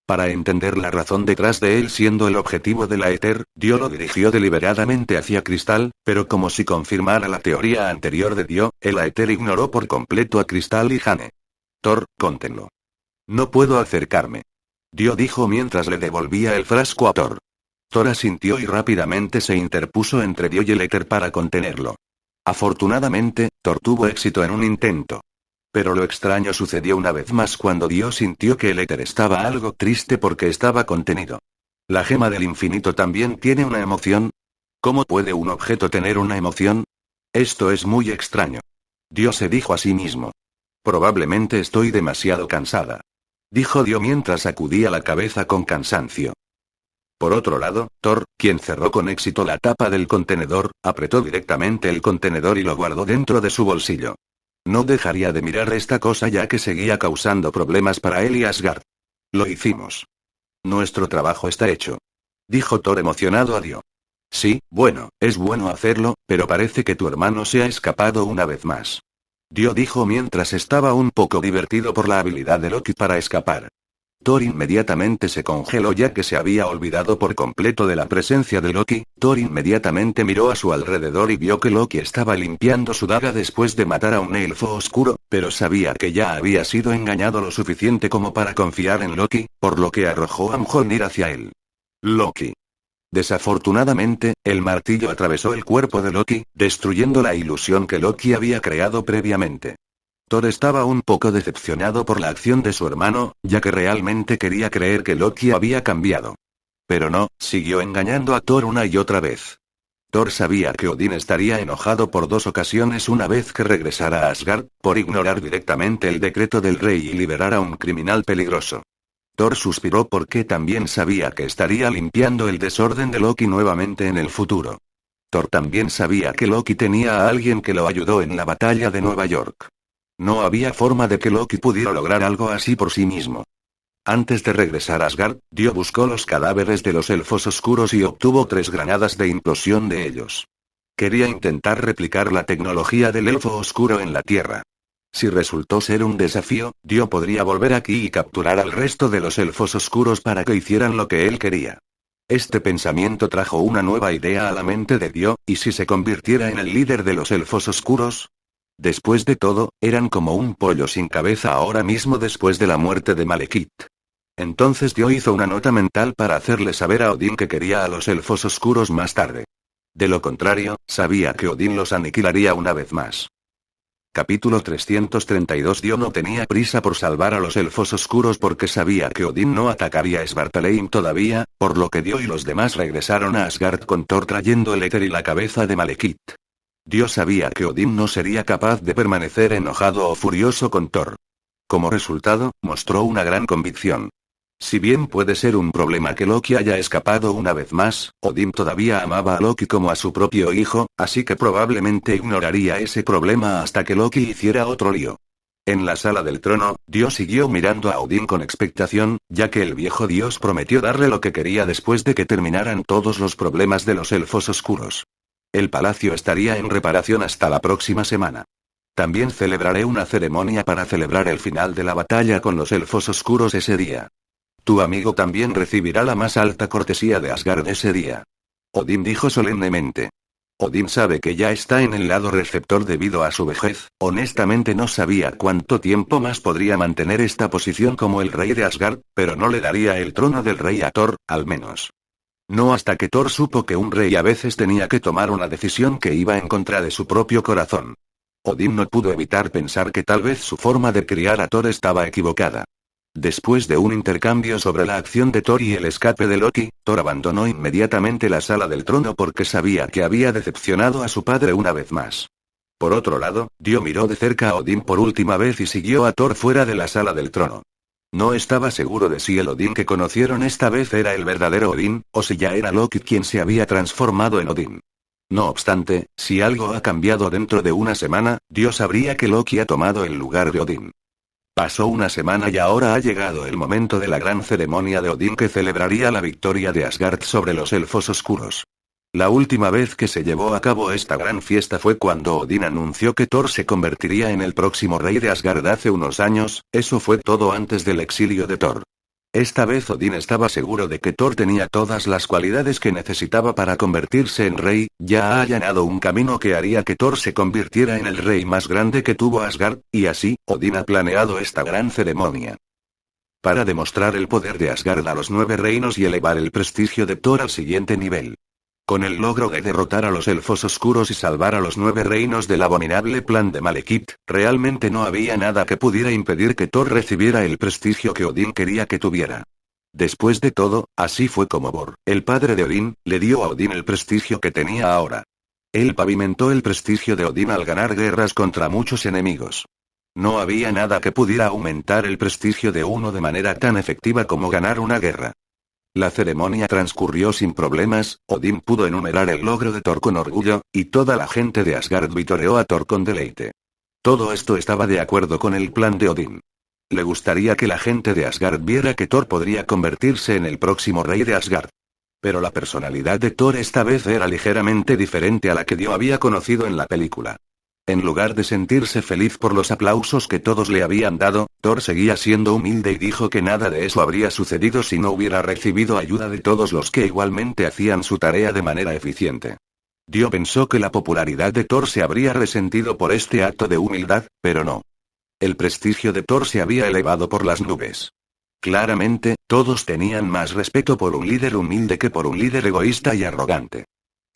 Para entender la razón detrás de él siendo el objetivo de la Aether, Dio lo dirigió deliberadamente hacia Cristal, pero como si confirmara la teoría anterior de Dio, el Aether ignoró por completo a Cristal y Jane. Thor, conténlo. No puedo acercarme. Dio dijo mientras le devolvía el frasco a Thor. Thor asintió y rápidamente se interpuso entre Dio y el Aether para contenerlo. Afortunadamente, Thor tuvo éxito en un intento. Pero lo extraño sucedió una vez más cuando Dio sintió que el éter estaba algo triste porque estaba contenido. ¿La gema del infinito también tiene una emoción? ¿Cómo puede un objeto tener una emoción? Esto es muy extraño. Dio se dijo a sí mismo. Probablemente estoy demasiado cansada. Dijo Dio mientras sacudía la cabeza con cansancio. Por otro lado, Thor, quien cerró con éxito la tapa del contenedor, apretó directamente el contenedor y lo guardó dentro de su bolsillo. No dejaría de mirar esta cosa ya que seguía causando problemas para él y Asgard. Lo hicimos. Nuestro trabajo está hecho. Dijo Thor emocionado a Dio. Sí, bueno, es bueno hacerlo, pero parece que tu hermano se ha escapado una vez más. Dio dijo mientras estaba un poco divertido por la habilidad de Loki para escapar. Thor inmediatamente se congeló ya que se había olvidado por completo de la presencia de Loki. Thor inmediatamente miró a su alrededor y vio que Loki estaba limpiando su daga después de matar a un elfo oscuro, pero sabía que ya había sido engañado lo suficiente como para confiar en Loki, por lo que arrojó a Mjolnir hacia él. Loki. Desafortunadamente, el martillo atravesó el cuerpo de Loki, destruyendo la ilusión que Loki había creado previamente. Thor estaba un poco decepcionado por la acción de su hermano, ya que realmente quería creer que Loki había cambiado. Pero no, siguió engañando a Thor una y otra vez. Thor sabía que Odín estaría enojado por 2 ocasiones una vez que regresara a Asgard, por ignorar directamente el decreto del rey y liberar a un criminal peligroso. Thor suspiró porque también sabía que estaría limpiando el desorden de Loki nuevamente en el futuro. Thor también sabía que Loki tenía a alguien que lo ayudó en la batalla de Nueva York. No había forma de que Loki pudiera lograr algo así por sí mismo. Antes de regresar a Asgard, Dio buscó los cadáveres de los elfos oscuros y obtuvo 3 granadas de implosión de ellos. Quería intentar replicar la tecnología del elfo oscuro en la Tierra. Si resultó ser un desafío, Dio podría volver aquí y capturar al resto de los elfos oscuros para que hicieran lo que él quería. Este pensamiento trajo una nueva idea a la mente de Dio, ¿y si se convirtiera en el líder de los elfos oscuros? Después de todo, eran como un pollo sin cabeza ahora mismo después de la muerte de Malekith. Entonces Dio hizo una nota mental para hacerle saber a Odín que quería a los elfos oscuros más tarde. De lo contrario, sabía que Odín los aniquilaría una vez más. Capítulo 332. Dio no tenía prisa por salvar a los elfos oscuros porque sabía que Odín no atacaría a Svartalheim todavía, por lo que Dio y los demás regresaron a Asgard con Thor trayendo el éter y la cabeza de Malekith. Dio sabía que Odín no sería capaz de permanecer enojado o furioso con Thor. Como resultado, mostró una gran convicción. Si bien puede ser un problema que Loki haya escapado una vez más, Odín todavía amaba a Loki como a su propio hijo, así que probablemente ignoraría ese problema hasta que Loki hiciera otro lío. En la sala del trono, Dio siguió mirando a Odín con expectación, ya que el viejo dios prometió darle lo que quería después de que terminaran todos los problemas de los elfos oscuros. El palacio estaría en reparación hasta la próxima semana. También celebraré una ceremonia para celebrar el final de la batalla con los elfos oscuros ese día. Tu amigo también recibirá la más alta cortesía de Asgard ese día. Odín dijo solemnemente. Odín sabe que ya está en el lado receptor debido a su vejez, honestamente no sabía cuánto tiempo más podría mantener esta posición como el rey de Asgard, pero no le daría el trono del rey a Thor, al menos. No hasta que Thor supo que un rey a veces tenía que tomar una decisión que iba en contra de su propio corazón. Odín no pudo evitar pensar que tal vez su forma de criar a Thor estaba equivocada. Después de un intercambio sobre la acción de Thor y el escape de Loki, Thor abandonó inmediatamente la sala del trono porque sabía que había decepcionado a su padre una vez más. Por otro lado, Dio miró de cerca a Odín por última vez y siguió a Thor fuera de la sala del trono. No estaba seguro de si el Odín que conocieron esta vez era el verdadero Odín, o si ya era Loki quien se había transformado en Odín. No obstante, si algo ha cambiado dentro de una semana, Dios sabría que Loki ha tomado el lugar de Odín. Pasó una semana y ahora ha llegado el momento de la gran ceremonia de Odín que celebraría la victoria de Asgard sobre los elfos oscuros. La última vez que se llevó a cabo esta gran fiesta fue cuando Odín anunció que Thor se convertiría en el próximo rey de Asgard hace unos años, eso fue todo antes del exilio de Thor. Esta vez Odín estaba seguro de que Thor tenía todas las cualidades que necesitaba para convertirse en rey, ya ha allanado un camino que haría que Thor se convirtiera en el rey más grande que tuvo Asgard, y así, Odín ha planeado esta gran ceremonia. Para demostrar el poder de Asgard a los 9 reinos y elevar el prestigio de Thor al siguiente nivel. Con el logro de derrotar a los elfos oscuros y salvar a los 9 reinos del abominable plan de Malekith, realmente no había nada que pudiera impedir que Thor recibiera el prestigio que Odín quería que tuviera. Después de todo, así fue como Bor, el padre de Odín, le dio a Odín el prestigio que tenía ahora. Él pavimentó el prestigio de Odín al ganar guerras contra muchos enemigos. No había nada que pudiera aumentar el prestigio de uno de manera tan efectiva como ganar una guerra. La ceremonia transcurrió sin problemas, Odín pudo enumerar el logro de Thor con orgullo, y toda la gente de Asgard vitoreó a Thor con deleite. Todo esto estaba de acuerdo con el plan de Odín. Le gustaría que la gente de Asgard viera que Thor podría convertirse en el próximo rey de Asgard. Pero la personalidad de Thor esta vez era ligeramente diferente a la que Dio había conocido en la película. En lugar de sentirse feliz por los aplausos que todos le habían dado, Thor seguía siendo humilde y dijo que nada de eso habría sucedido si no hubiera recibido ayuda de todos los que igualmente hacían su tarea de manera eficiente. Dio pensó que la popularidad de Thor se habría resentido por este acto de humildad, pero no. El prestigio de Thor se había elevado por las nubes. Claramente, todos tenían más respeto por un líder humilde que por un líder egoísta y arrogante.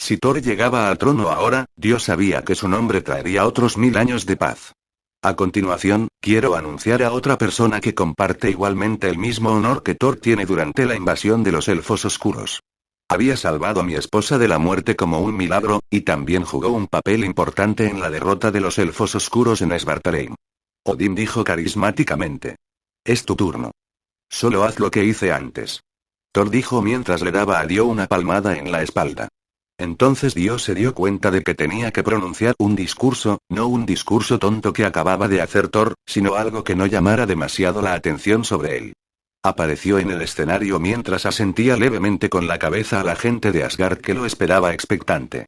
Si Thor llegaba al trono ahora, Dios sabía que su nombre traería otros 1000 años de paz. A continuación, quiero anunciar a otra persona que comparte igualmente el mismo honor que Thor tiene durante la invasión de los elfos oscuros. Había salvado a mi esposa de la muerte como un milagro, y también jugó un papel importante en la derrota de los elfos oscuros en Svartalheim. Odín dijo carismáticamente. Es tu turno. Solo haz lo que hice antes. Thor dijo mientras le daba a Dio una palmada en la espalda. Entonces Dios se dio cuenta de que tenía que pronunciar un discurso, no un discurso tonto que acababa de hacer Thor, sino algo que no llamara demasiado la atención sobre él. Apareció en el escenario mientras asentía levemente con la cabeza a la gente de Asgard que lo esperaba expectante.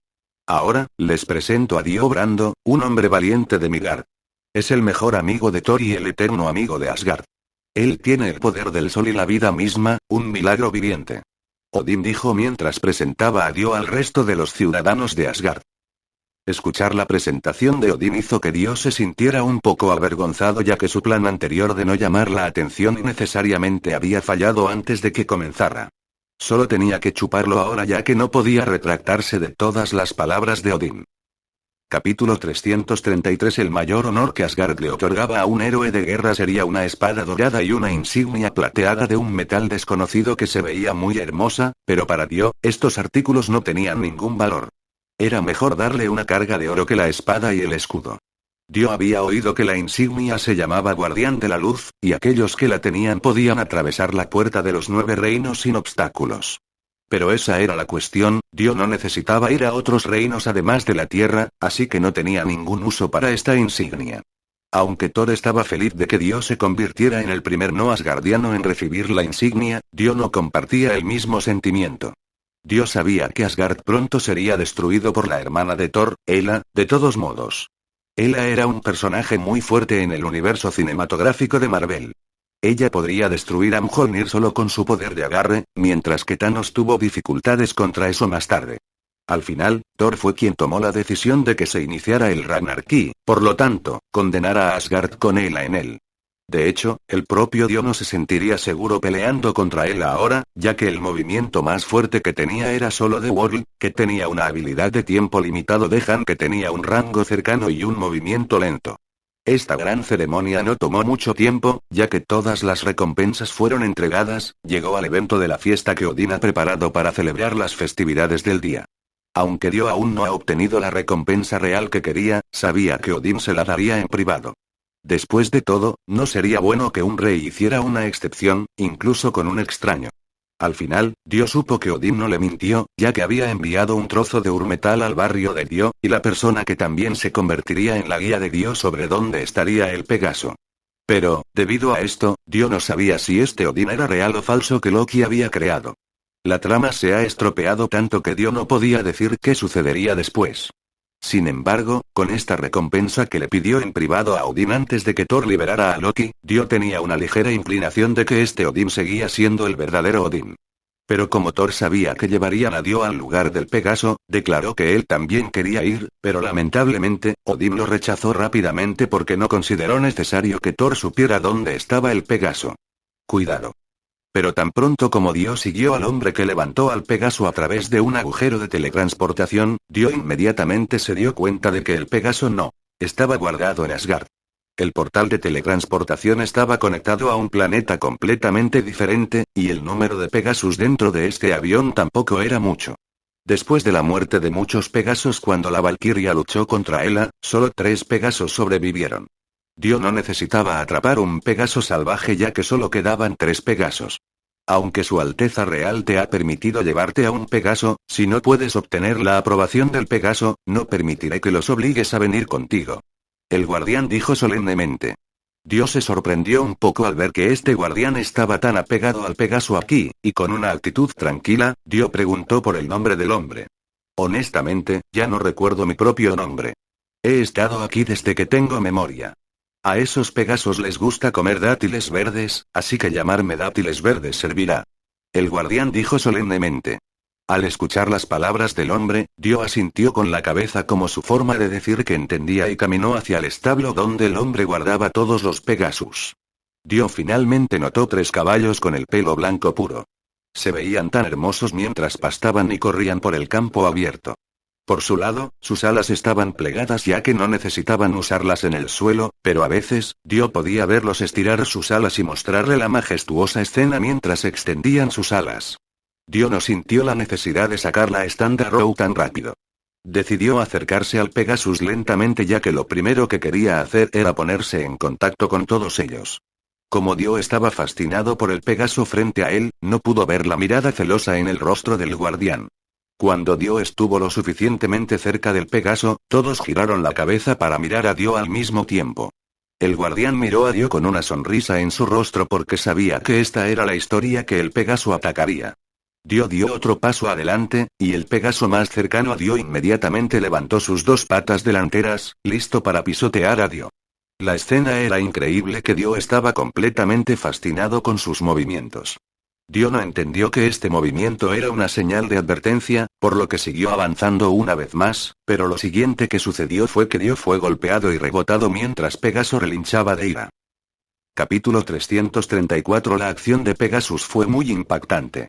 Ahora, les presento a Dio Brando, un hombre valiente de Midgard. Es el mejor amigo de Thor y el eterno amigo de Asgard. Él tiene el poder del sol y la vida misma, un milagro viviente. Odín dijo mientras presentaba a Dio al resto de los ciudadanos de Asgard. Escuchar la presentación de Odín hizo que Dio se sintiera un poco avergonzado ya que su plan anterior de no llamar la atención innecesariamente había fallado antes de que comenzara. Solo tenía que chuparlo ahora ya que no podía retractarse de todas las palabras de Odín. Capítulo 333. El mayor honor que Asgard le otorgaba a un héroe de guerra sería una espada dorada y una insignia plateada de un metal desconocido que se veía muy hermosa, pero para Dio, estos artículos no tenían ningún valor. Era mejor darle una carga de oro que la espada y el escudo. Dio había oído que la insignia se llamaba Guardián de la Luz, y aquellos que la tenían podían atravesar la puerta de los 9 reinos sin obstáculos. Pero esa era la cuestión, Dio no necesitaba ir a otros reinos además de la Tierra, así que no tenía ningún uso para esta insignia. Aunque Thor estaba feliz de que Dio se convirtiera en el primer no asgardiano en recibir la insignia, Dio no compartía el mismo sentimiento. Dio sabía que Asgard pronto sería destruido por la hermana de Thor, Hela, de todos modos. Hela era un personaje muy fuerte en el universo cinematográfico de Marvel. Ella podría destruir a Mjolnir solo con su poder de agarre, mientras que Thanos tuvo dificultades contra eso más tarde. Al final, Thor fue quien tomó la decisión de que se iniciara el Ragnarok y, por lo tanto, condenara a Asgard con Hela en él. De hecho, el propio Dio no se sentiría seguro peleando contra él ahora, ya que el movimiento más fuerte que tenía era solo de World, que tenía una habilidad de tiempo limitado de Han que tenía un rango cercano y un movimiento lento. Esta gran ceremonia no tomó mucho tiempo, ya que todas las recompensas fueron entregadas. Llegó al evento de la fiesta que Odín ha preparado para celebrar las festividades del día. Aunque Dio aún no ha obtenido la recompensa real que quería, sabía que Odín se la daría en privado. Después de todo, no sería bueno que un rey hiciera una excepción, incluso con un extraño. Al final, Dio supo que Odín no le mintió, ya que había enviado un trozo de urmetal al barrio de Dio, y la persona que también se convertiría en la guía de Dio sobre dónde estaría el Pegaso. Pero, debido a esto, Dio no sabía si este Odín era real o falso que Loki había creado. La trama se ha estropeado tanto que Dio no podía decir qué sucedería después. Sin embargo, con esta recompensa que le pidió en privado a Odín antes de que Thor liberara a Loki, Dio tenía una ligera inclinación de que este Odín seguía siendo el verdadero Odín. Pero como Thor sabía que llevarían a Dio al lugar del Pegaso, declaró que él también quería ir, pero lamentablemente, Odín lo rechazó rápidamente porque no consideró necesario que Thor supiera dónde estaba el Pegaso. Cuidado. Pero tan pronto como Dio siguió al hombre que levantó al Pegaso a través de un agujero de teletransportación, Dio inmediatamente se dio cuenta de que el Pegaso no estaba guardado en Asgard. El portal de teletransportación estaba conectado a un planeta completamente diferente, y el número de Pegasus dentro de este avión tampoco era mucho. Después de la muerte de muchos Pegasos cuando la Valquiria luchó contra Hela, solo 3 Pegasos sobrevivieron. Dio no necesitaba atrapar un Pegaso salvaje ya que solo quedaban 3 Pegasos. Aunque Su Alteza Real te ha permitido llevarte a un Pegaso, si no puedes obtener la aprobación del Pegaso, no permitiré que los obligues a venir contigo. El guardián dijo solemnemente. Dio se sorprendió un poco al ver que este guardián estaba tan apegado al Pegaso aquí, y con una actitud tranquila, Dio preguntó por el nombre del hombre. Honestamente, ya no recuerdo mi propio nombre. He estado aquí desde que tengo memoria. A esos Pegasos les gusta comer dátiles verdes, así que llamarme dátiles verdes servirá. El guardián dijo solemnemente. Al escuchar las palabras del hombre, Dio asintió con la cabeza como su forma de decir que entendía y caminó hacia el establo donde el hombre guardaba todos los Pegasus. Dio finalmente notó 3 caballos con el pelo blanco puro. Se veían tan hermosos mientras pastaban y corrían por el campo abierto. Por su lado, sus alas estaban plegadas ya que no necesitaban usarlas en el suelo, pero a veces, Dio podía verlos estirar sus alas y mostrarle la majestuosa escena mientras extendían sus alas. Dio no sintió la necesidad de sacar la Stand Arrow tan rápido. Decidió acercarse al Pegasus lentamente ya que lo primero que quería hacer era ponerse en contacto con todos ellos. Como Dio estaba fascinado por el Pegaso frente a él, no pudo ver la mirada celosa en el rostro del guardián. Cuando Dio estuvo lo suficientemente cerca del Pegaso, todos giraron la cabeza para mirar a Dio al mismo tiempo. El guardián miró a Dio con una sonrisa en su rostro porque sabía que esta era la historia que el Pegaso atacaría. Dio dio otro paso adelante, y el Pegaso más cercano a Dio inmediatamente levantó sus 2 patas delanteras, listo para pisotear a Dio. La escena era increíble que Dio estaba completamente fascinado con sus movimientos. Dio no entendió que este movimiento era una señal de advertencia, por lo que siguió avanzando una vez más, pero lo siguiente que sucedió fue que Dio fue golpeado y rebotado mientras Pegaso relinchaba de ira. Capítulo 334. La acción de Pegasus fue muy impactante.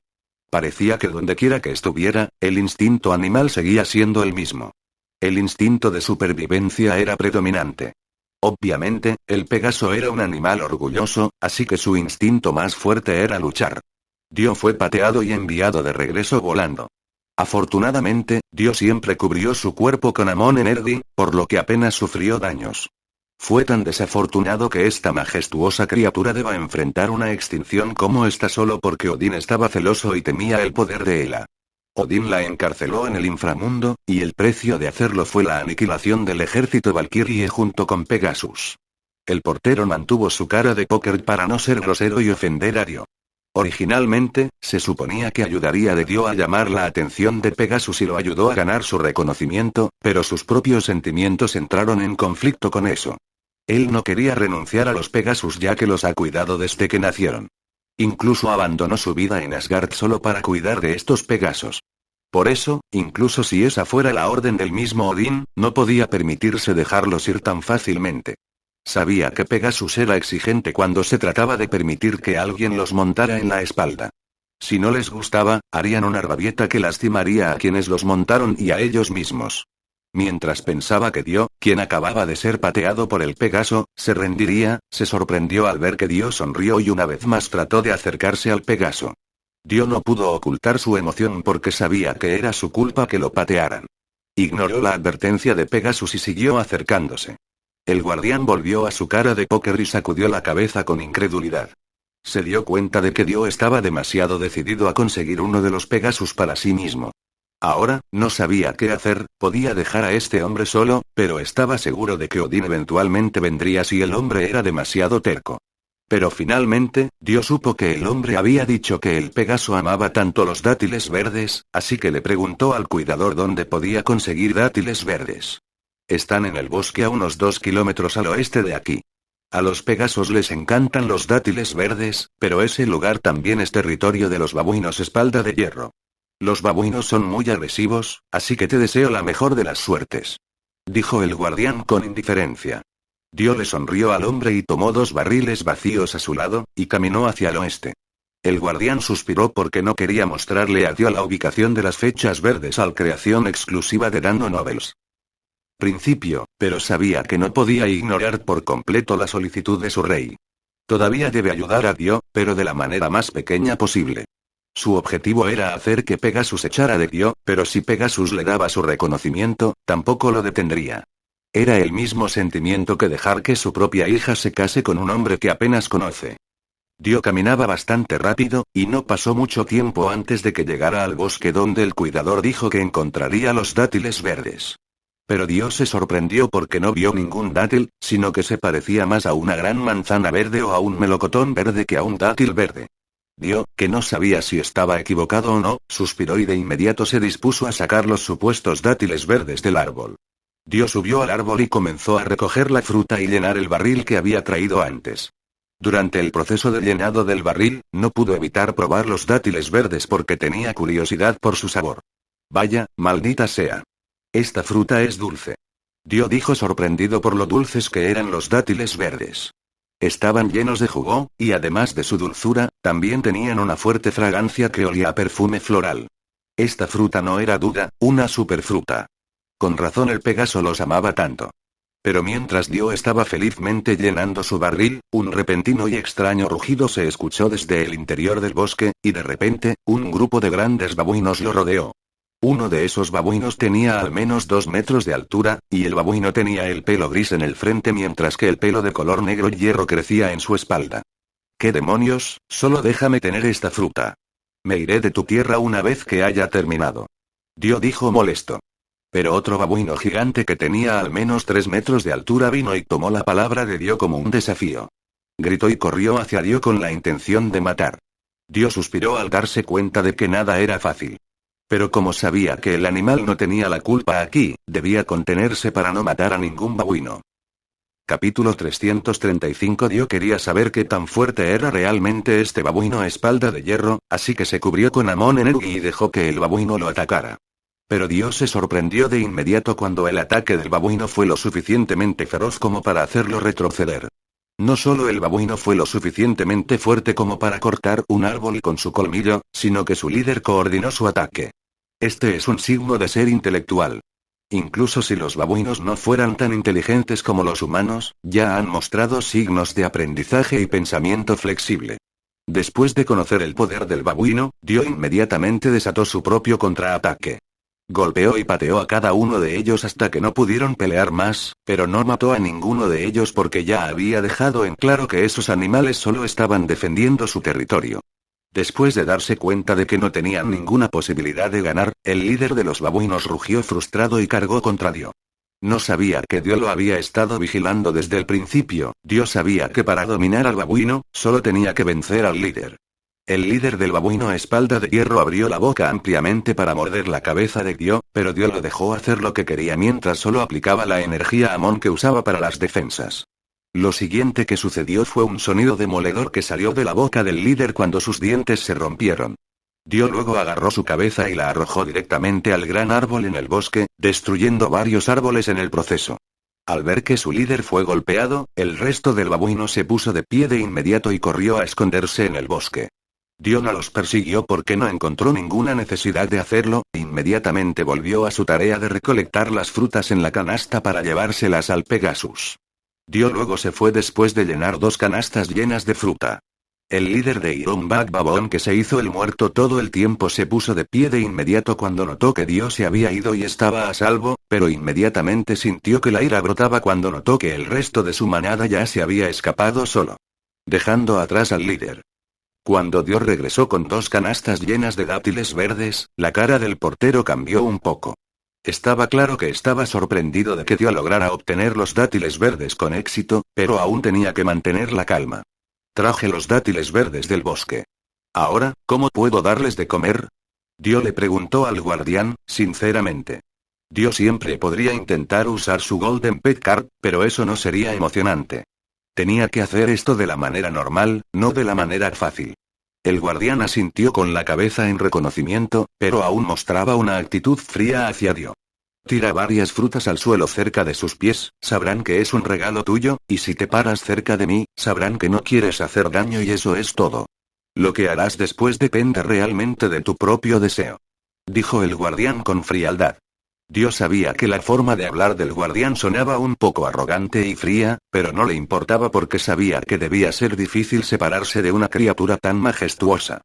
Parecía que dondequiera que estuviera, el instinto animal seguía siendo el mismo. El instinto de supervivencia era predominante. Obviamente, el Pegaso era un animal orgulloso, así que su instinto más fuerte era luchar. Dio fue pateado y enviado de regreso volando. Afortunadamente, Dio siempre cubrió su cuerpo con Amon Energy, por lo que apenas sufrió daños. Fue tan desafortunado que esta majestuosa criatura deba enfrentar una extinción como esta solo porque Odín estaba celoso y temía el poder de Hela. Odín la encarceló en el inframundo, y el precio de hacerlo fue la aniquilación del ejército Valkyrie junto con Pegasus. El portero mantuvo su cara de póker para no ser grosero y ofender a Dio. Originalmente, se suponía que ayudaría de Dio a llamar la atención de Pegasus y lo ayudó a ganar su reconocimiento, pero sus propios sentimientos entraron en conflicto con eso. Él no quería renunciar a los Pegasus ya que los ha cuidado desde que nacieron. Incluso abandonó su vida en Asgard solo para cuidar de estos Pegasos. Por eso, incluso si esa fuera la orden del mismo Odín, no podía permitirse dejarlos ir tan fácilmente. Sabía que Pegasus era exigente cuando se trataba de permitir que alguien los montara en la espalda. Si no les gustaba, harían una rabieta que lastimaría a quienes los montaron y a ellos mismos. Mientras pensaba que Dio, quien acababa de ser pateado por el Pegaso, se rendiría, se sorprendió al ver que Dio sonrió y una vez más trató de acercarse al Pegaso. Dio no pudo ocultar su emoción porque sabía que era su culpa que lo patearan. Ignoró la advertencia de Pegasus y siguió acercándose. El guardián volvió a su cara de póker y sacudió la cabeza con incredulidad. Se dio cuenta de que Dio estaba demasiado decidido a conseguir uno de los Pegasus para sí mismo. Ahora, no sabía qué hacer, podía dejar a este hombre solo, pero estaba seguro de que Odín eventualmente vendría si el hombre era demasiado terco. Pero finalmente, Dio supo que el hombre había dicho que el Pegaso amaba tanto los dátiles verdes, así que le preguntó al cuidador dónde podía conseguir dátiles verdes. Están en el bosque a unos 2 kilómetros al oeste de aquí. A los Pegasos les encantan los dátiles verdes, pero ese lugar también es territorio de los babuinos espalda de hierro. Los babuinos son muy agresivos, así que te deseo la mejor de las suertes. Dijo el guardián con indiferencia. Dio le sonrió al hombre y tomó 2 barriles vacíos a su lado, y caminó hacia el oeste. El guardián suspiró porque no quería mostrarle a Dio la ubicación de las fechas verdes al creación exclusiva de Dano Novels. Principio, pero sabía que no podía ignorar por completo la solicitud de su rey. Todavía debe ayudar a Dio, pero de la manera más pequeña posible. Su objetivo era hacer que Pegasus echara de Dio, pero si Pegasus le daba su reconocimiento, tampoco lo detendría. Era el mismo sentimiento que dejar que su propia hija se case con un hombre que apenas conoce. Dio caminaba bastante rápido, y no pasó mucho tiempo antes de que llegara al bosque donde el cuidador dijo que encontraría los dátiles verdes. Pero Dio se sorprendió porque no vio ningún dátil, sino que se parecía más a una gran manzana verde o a un melocotón verde que a un dátil verde. Dio, que no sabía si estaba equivocado o no, suspiró y de inmediato se dispuso a sacar los supuestos dátiles verdes del árbol. Dio subió al árbol y comenzó a recoger la fruta y llenar el barril que había traído antes. Durante el proceso de llenado del barril, no pudo evitar probar los dátiles verdes porque tenía curiosidad por su sabor. Vaya, maldita sea. Esta fruta es dulce. Dio dijo sorprendido por lo dulces que eran los dátiles verdes. Estaban llenos de jugo, y además de su dulzura, también tenían una fuerte fragancia que olía a perfume floral. Esta fruta no era duda, una superfruta. Con razón el Pegaso los amaba tanto. Pero mientras Dio estaba felizmente llenando su barril, un repentino y extraño rugido se escuchó desde el interior del bosque, y de repente, un grupo de grandes babuinos lo rodeó. Uno de esos babuinos tenía al menos 2 metros de altura, y el babuino tenía el pelo gris en el frente mientras que el pelo de color negro hierro crecía en su espalda. ¿Qué demonios? Solo déjame tener esta fruta. Me iré de tu tierra una vez que haya terminado. Dio dijo molesto. Pero otro babuino gigante que tenía al menos 3 metros de altura vino y tomó la palabra de Dio como un desafío. Gritó y corrió hacia Dio con la intención de matar. Dio suspiró al darse cuenta de que nada era fácil. Pero como sabía que el animal no tenía la culpa aquí, debía contenerse para no matar a ningún babuino. Capítulo 335. Dio quería saber qué tan fuerte era realmente este babuino espalda de hierro, así que se cubrió con Amon Energy y dejó que el babuino lo atacara. Pero Dio se sorprendió de inmediato cuando el ataque del babuino fue lo suficientemente feroz como para hacerlo retroceder. No solo el babuino fue lo suficientemente fuerte como para cortar un árbol con su colmillo, sino que su líder coordinó su ataque. Este es un signo de ser intelectual. Incluso si los babuinos no fueran tan inteligentes como los humanos, ya han mostrado signos de aprendizaje y pensamiento flexible. Después de conocer el poder del babuino, Dio inmediatamente desató su propio contraataque. Golpeó y pateó a cada uno de ellos hasta que no pudieron pelear más, pero no mató a ninguno de ellos porque ya había dejado en claro que esos animales solo estaban defendiendo su territorio. Después de darse cuenta de que no tenían ninguna posibilidad de ganar, el líder de los babuinos rugió frustrado y cargó contra Dio. No sabía que Dio lo había estado vigilando desde el principio. Dio sabía que para dominar al babuino, solo tenía que vencer al líder. El líder del babuino espalda de hierro abrió la boca ampliamente para morder la cabeza de Dio, pero Dio lo dejó hacer lo que quería mientras solo aplicaba la energía Amon que usaba para las defensas. Lo siguiente que sucedió fue un sonido demoledor que salió de la boca del líder cuando sus dientes se rompieron. Dio luego agarró su cabeza y la arrojó directamente al gran árbol en el bosque, destruyendo varios árboles en el proceso. Al ver que su líder fue golpeado, el resto del babuino se puso de pie de inmediato y corrió a esconderse en el bosque. Dio no los persiguió porque no encontró ninguna necesidad de hacerlo, e inmediatamente volvió a su tarea de recolectar las frutas en la canasta para llevárselas al Pegasus. Dio luego se fue después de llenar 2 canastas llenas de fruta. El líder de Iron Backbone, que se hizo el muerto todo el tiempo, se puso de pie de inmediato cuando notó que Dio se había ido y estaba a salvo, pero inmediatamente sintió que la ira brotaba cuando notó que el resto de su manada ya se había escapado solo, dejando atrás al líder. Cuando Dio regresó con 2 canastas llenas de dátiles verdes, la cara del portero cambió un poco. Estaba claro que estaba sorprendido de que Dio lograra obtener los dátiles verdes con éxito, pero aún tenía que mantener la calma. Traje los dátiles verdes del bosque. Ahora, ¿cómo puedo darles de comer? Dio le preguntó al guardián, sinceramente. Dio siempre podría intentar usar su Golden Pet Card, pero eso no sería emocionante. Tenía que hacer esto de la manera normal, no de la manera fácil. El guardián asintió con la cabeza en reconocimiento, pero aún mostraba una actitud fría hacia Dio. Tira varias frutas al suelo cerca de sus pies, sabrán que es un regalo tuyo, y si te paras cerca de mí, sabrán que no quieres hacer daño y eso es todo. Lo que harás después depende realmente de tu propio deseo. Dijo el guardián con frialdad. Dio sabía que la forma de hablar del guardián sonaba un poco arrogante y fría, pero no le importaba porque sabía que debía ser difícil separarse de una criatura tan majestuosa.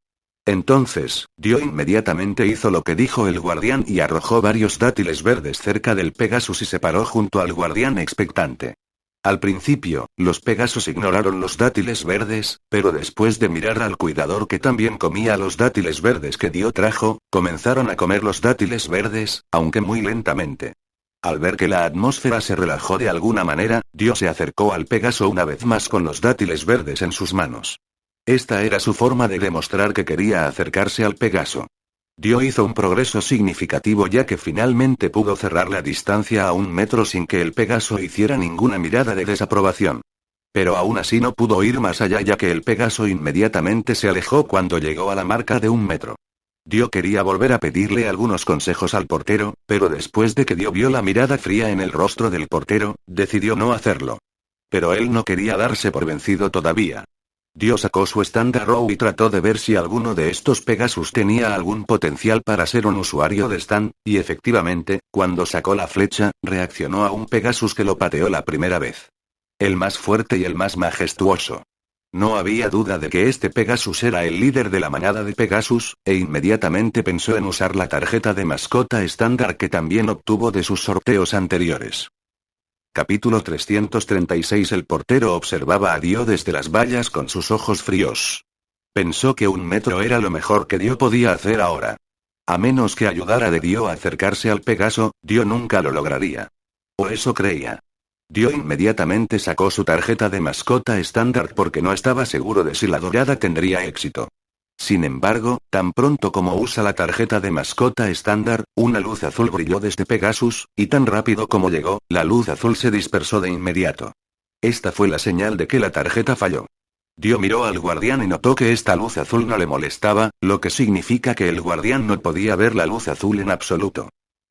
Entonces, Dio inmediatamente hizo lo que dijo el guardián y arrojó varios dátiles verdes cerca del Pegasus y se paró junto al guardián expectante. Al principio, los Pegasus ignoraron los dátiles verdes, pero después de mirar al cuidador que también comía los dátiles verdes que Dio trajo, comenzaron a comer los dátiles verdes, aunque muy lentamente. Al ver que la atmósfera se relajó de alguna manera, Dio se acercó al Pegaso una vez más con los dátiles verdes en sus manos. Esta era su forma de demostrar que quería acercarse al Pegaso. Dio hizo un progreso significativo ya que finalmente pudo cerrar la distancia a 1 metro sin que el Pegaso hiciera ninguna mirada de desaprobación. Pero aún así no pudo ir más allá ya que el Pegaso inmediatamente se alejó cuando llegó a la marca de 1 metro. Dio quería volver a pedirle algunos consejos al portero, pero después de que Dio vio la mirada fría en el rostro del portero, decidió no hacerlo. Pero él no quería darse por vencido todavía. Dio sacó su Standard Row y trató de ver si alguno de estos Pegasus tenía algún potencial para ser un usuario de stand, y efectivamente, cuando sacó la flecha, reaccionó a un Pegasus que lo pateó la primera vez. El más fuerte y el más majestuoso. No había duda de que este Pegasus era el líder de la manada de Pegasus, e inmediatamente pensó en usar la tarjeta de mascota estándar que también obtuvo de sus sorteos anteriores. Capítulo 336. El portero observaba a Dio desde las vallas con sus ojos fríos. Pensó que 1 metro era lo mejor que Dio podía hacer ahora. A menos que ayudara de Dio a acercarse al Pegaso, Dio nunca lo lograría. O eso creía. Dio inmediatamente sacó su tarjeta de mascota estándar porque no estaba seguro de si la dorada tendría éxito. Sin embargo, tan pronto como usa la tarjeta de mascota estándar, una luz azul brilló desde Pegasus, y tan rápido como llegó, la luz azul se dispersó de inmediato. Esta fue la señal de que la tarjeta falló. Dio miró al guardián y notó que esta luz azul no le molestaba, lo que significa que el guardián no podía ver la luz azul en absoluto.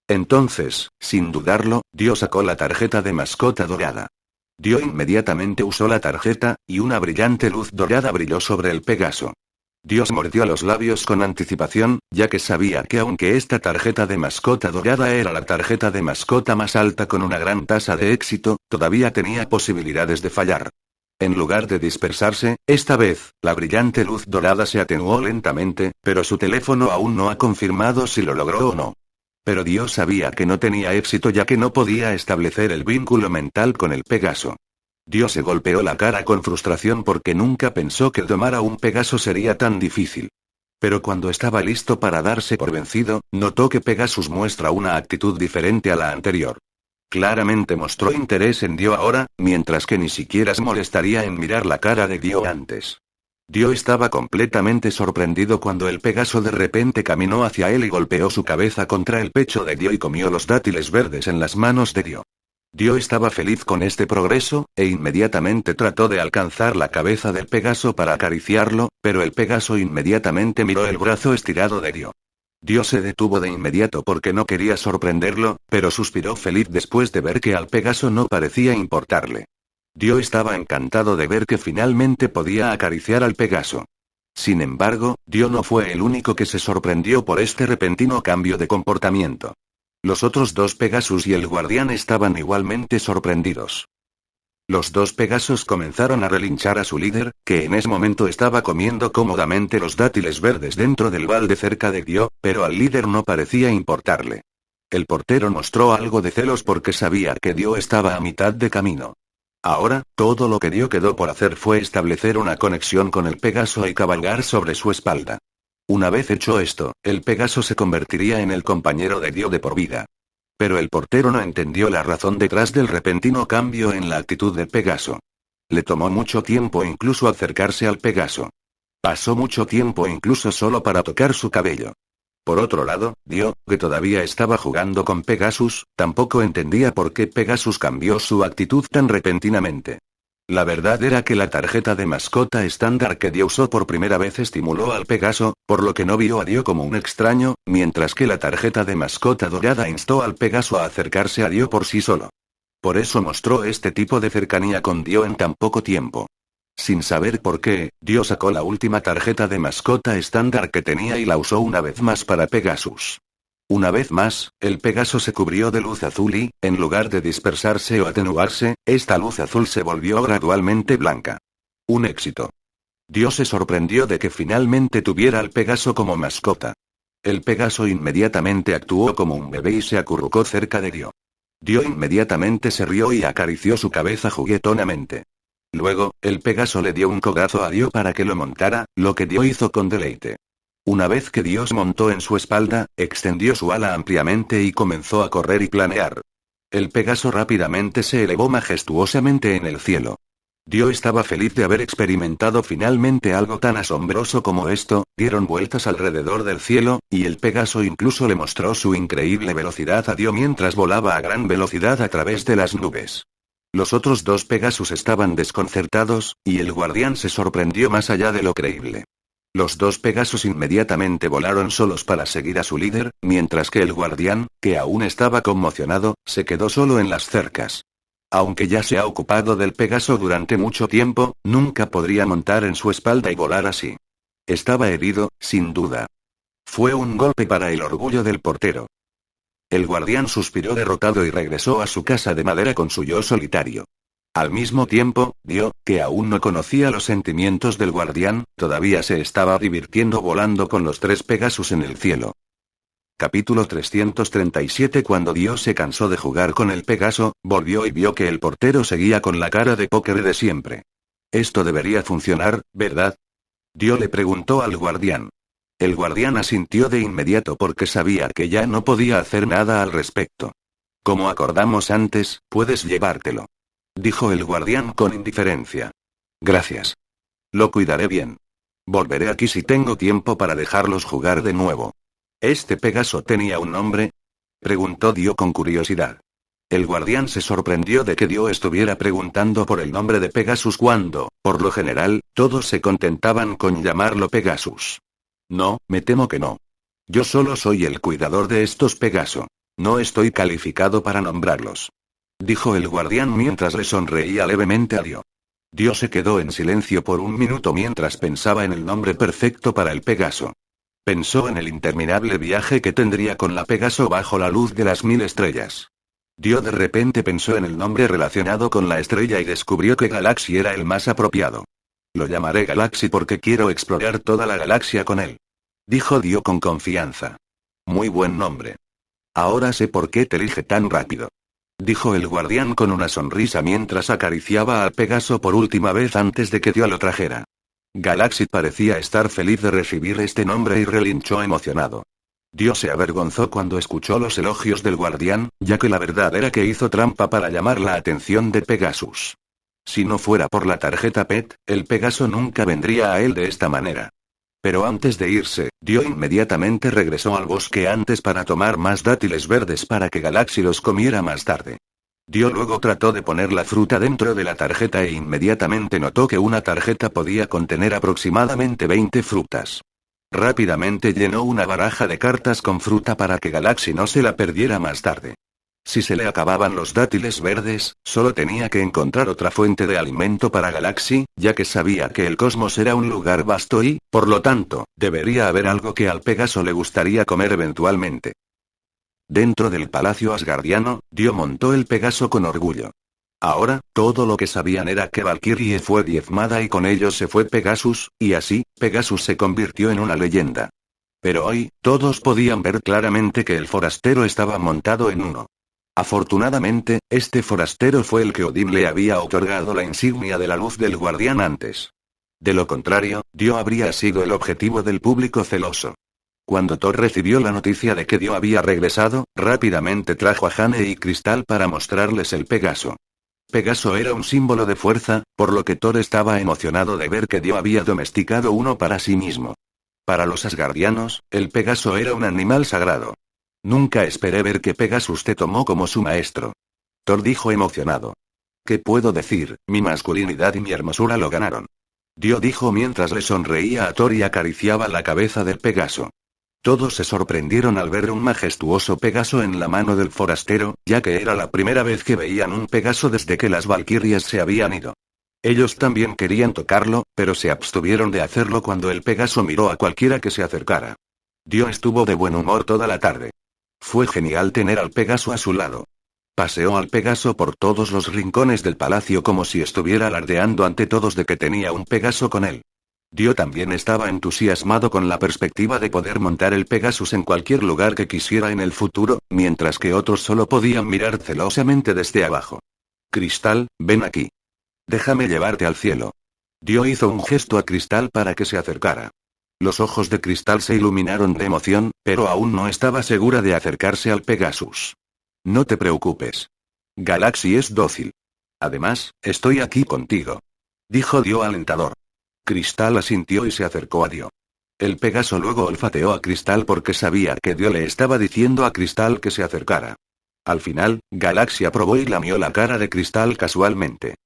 Entonces, sin dudarlo, Dio sacó la tarjeta de mascota dorada. Dio inmediatamente usó la tarjeta, y una brillante luz dorada brilló sobre el Pegaso. Dios mordió los labios con anticipación, ya que sabía que aunque esta tarjeta de mascota dorada era la tarjeta de mascota más alta con una gran tasa de éxito, todavía tenía posibilidades de fallar. En lugar de dispersarse, esta vez, la brillante luz dorada se atenuó lentamente, pero su teléfono aún no ha confirmado si lo logró o no. Pero Dios sabía que no tenía éxito ya que no podía establecer el vínculo mental con el Pegaso. Dio se golpeó la cara con frustración porque nunca pensó que domar a un Pegaso sería tan difícil. Pero cuando estaba listo para darse por vencido, notó que Pegasus muestra una actitud diferente a la anterior. Claramente mostró interés en Dio ahora, mientras que ni siquiera se molestaría en mirar la cara de Dio antes. Dio estaba completamente sorprendido cuando el Pegaso de repente caminó hacia él y golpeó su cabeza contra el pecho de Dio y comió los dátiles verdes en las manos de Dio. Dio estaba feliz con este progreso, e inmediatamente trató de alcanzar la cabeza del Pegaso para acariciarlo, pero el Pegaso inmediatamente miró el brazo estirado de Dio. Dio se detuvo de inmediato porque no quería sorprenderlo, pero suspiró feliz después de ver que al Pegaso no parecía importarle. Dio estaba encantado de ver que finalmente podía acariciar al Pegaso. Sin embargo, Dio no fue el único que se sorprendió por este repentino cambio de comportamiento. Los otros dos Pegasus y el guardián estaban igualmente sorprendidos. Los dos Pegasos comenzaron a relinchar a su líder, que en ese momento estaba comiendo cómodamente los dátiles verdes dentro del balde cerca de Dio, pero al líder no parecía importarle. El portero mostró algo de celos porque sabía que Dio estaba a mitad de camino. Ahora, todo lo que Dio quedó por hacer fue establecer una conexión con el Pegaso y cabalgar sobre su espalda. Una vez hecho esto, el Pegaso se convertiría en el compañero de Dio de por vida. Pero el portero no entendió la razón detrás del repentino cambio en la actitud del Pegaso. Le tomó mucho tiempo incluso acercarse al Pegaso. Pasó mucho tiempo incluso solo para tocar su cabello. Por otro lado, Dio, que todavía estaba jugando con Pegasus, tampoco entendía por qué Pegasus cambió su actitud tan repentinamente. La verdad era que la tarjeta de mascota estándar que Dio usó por primera vez estimuló al Pegaso, por lo que no vio a Dio como un extraño, mientras que la tarjeta de mascota dorada instó al Pegaso a acercarse a Dio por sí solo. Por eso mostró este tipo de cercanía con Dio en tan poco tiempo. Sin saber por qué, Dio sacó la última tarjeta de mascota estándar que tenía y la usó una vez más para Pegasus. Una vez más, el Pegaso se cubrió de luz azul y, en lugar de dispersarse o atenuarse, esta luz azul se volvió gradualmente blanca. Un éxito. Dio se sorprendió de que finalmente tuviera al Pegaso como mascota. El Pegaso inmediatamente actuó como un bebé y se acurrucó cerca de Dio. Dio inmediatamente se rió y acarició su cabeza juguetonamente. Luego, el Pegaso le dio un codazo a Dio para que lo montara, lo que Dio hizo con deleite. Una vez que Dio montó en su espalda, extendió su ala ampliamente y comenzó a correr y planear. El Pegaso rápidamente se elevó majestuosamente en el cielo. Dio estaba feliz de haber experimentado finalmente algo tan asombroso como esto. Dieron vueltas alrededor del cielo, y el Pegaso incluso le mostró su increíble velocidad a Dio mientras volaba a gran velocidad a través de las nubes. Los otros dos Pegasus estaban desconcertados, y el guardián se sorprendió más allá de lo creíble. Los dos Pegasus inmediatamente volaron solos para seguir a su líder, mientras que el guardián, que aún estaba conmocionado, se quedó solo en las cercas. Aunque ya se ha ocupado del Pegaso durante mucho tiempo, nunca podría montar en su espalda y volar así. Estaba herido, sin duda. Fue un golpe para el orgullo del portero. El guardián suspiró derrotado y regresó a su casa de madera con su yo solitario. Al mismo tiempo, Dio, que aún no conocía los sentimientos del guardián, todavía se estaba divirtiendo volando con los tres Pegasus en el cielo. Capítulo 337. Cuando Dio se cansó de jugar con el Pegaso, volvió y vio que el portero seguía con la cara de póker de siempre. Esto debería funcionar, ¿verdad? Dio le preguntó al guardián. El guardián asintió de inmediato porque sabía que ya no podía hacer nada al respecto. Como acordamos antes, puedes llevártelo, dijo el guardián con indiferencia. Gracias. Lo cuidaré bien. Volveré aquí si tengo tiempo para dejarlos jugar de nuevo. ¿Este Pegaso tenía un nombre?, preguntó Dio con curiosidad. El guardián se sorprendió de que Dio estuviera preguntando por el nombre de Pegasus cuando, por lo general, todos se contentaban con llamarlo Pegasus. No, me temo que no. Yo solo soy el cuidador de estos Pegaso. No estoy calificado para nombrarlos, dijo el guardián mientras le sonreía levemente a Dio. Dio se quedó en silencio por un minuto mientras pensaba en el nombre perfecto para el Pegaso. Pensó en el interminable viaje que tendría con la Pegaso bajo la luz de las 1000 estrellas. Dio de repente pensó en el nombre relacionado con la estrella y descubrió que Galaxy era el más apropiado. Lo llamaré Galaxy porque quiero explorar toda la galaxia con él, dijo Dio con confianza. Muy buen nombre. Ahora sé por qué te elige tan rápido, dijo el guardián con una sonrisa mientras acariciaba al Pegaso por última vez antes de que Dio lo trajera. Galaxy parecía estar feliz de recibir este nombre y relinchó emocionado. Dio se avergonzó cuando escuchó los elogios del guardián, ya que la verdad era que hizo trampa para llamar la atención de Pegasus. Si no fuera por la tarjeta PET, el Pegaso nunca vendría a él de esta manera. Pero antes de irse, Dio inmediatamente regresó al bosque antes para tomar más dátiles verdes para que Galaxy los comiera más tarde. Dio luego trató de poner la fruta dentro de la tarjeta e inmediatamente notó que una tarjeta podía contener aproximadamente 20 frutas. Rápidamente llenó una baraja de cartas con fruta para que Galaxy no se la perdiera más tarde. Si se le acababan los dátiles verdes, solo tenía que encontrar otra fuente de alimento para Galaxy, ya que sabía que el cosmos era un lugar vasto y, por lo tanto, debería haber algo que al Pegaso le gustaría comer eventualmente. Dentro del palacio asgardiano, Dio montó el Pegaso con orgullo. Ahora, todo lo que sabían era que Valkyrie fue diezmada y con ellos se fue Pegasus, y así, Pegasus se convirtió en una leyenda. Pero hoy, todos podían ver claramente que el forastero estaba montado en uno. Afortunadamente, este forastero fue el que Odín le había otorgado la insignia de la luz del guardián antes. De lo contrario, Dio habría sido el objetivo del público celoso. Cuando Thor recibió la noticia de que Dio había regresado, rápidamente trajo a Jane y Cristal para mostrarles el Pegaso. Pegaso era un símbolo de fuerza, por lo que Thor estaba emocionado de ver que Dio había domesticado uno para sí mismo. Para los asgardianos, el Pegaso era un animal sagrado. Nunca esperé ver que Pegasus te tomó como su maestro. Thor dijo emocionado. ¿Qué puedo decir? Mi masculinidad y mi hermosura lo ganaron. Dio dijo mientras le sonreía a Thor y acariciaba la cabeza del Pegaso. Todos se sorprendieron al ver un majestuoso Pegaso en la mano del forastero, ya que era la primera vez que veían un Pegaso desde que las Valquirias se habían ido. Ellos también querían tocarlo, pero se abstuvieron de hacerlo cuando el Pegaso miró a cualquiera que se acercara. Dio estuvo de buen humor toda la tarde. Fue genial tener al Pegaso a su lado. Paseó al Pegaso por todos los rincones del palacio como si estuviera alardeando ante todos de que tenía un Pegaso con él. Dio también estaba entusiasmado con la perspectiva de poder montar el Pegasus en cualquier lugar que quisiera en el futuro, mientras que otros solo podían mirar celosamente desde abajo. Cristal, ven aquí. Déjame llevarte al cielo. Dio hizo un gesto a Cristal para que se acercara. Los ojos de Cristal se iluminaron de emoción, pero aún no estaba segura de acercarse al Pegasus. No te preocupes. Galaxy es dócil. Además, estoy aquí contigo. Dijo Dio alentador. Cristal asintió y se acercó a Dio. El Pegaso luego olfateó a Cristal porque sabía que Dio le estaba diciendo a Cristal que se acercara. Al final, Galaxy aprobó y lamió la cara de Cristal casualmente.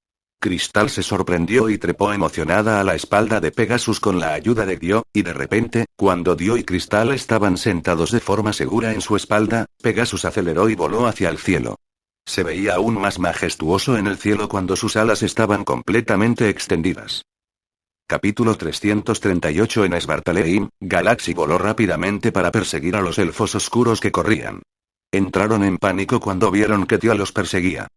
Cristal se sorprendió y trepó emocionada a la espalda de Pegasus con la ayuda de Dio, y de repente, cuando Dio y Cristal estaban sentados de forma segura en su espalda, Pegasus aceleró y voló hacia el cielo. Se veía aún más majestuoso en el cielo cuando sus alas estaban completamente extendidas. Capítulo 338. En Svartalheim, Galaxy voló rápidamente para perseguir a los elfos oscuros que corrían. Entraron en pánico cuando vieron que Dio los perseguía.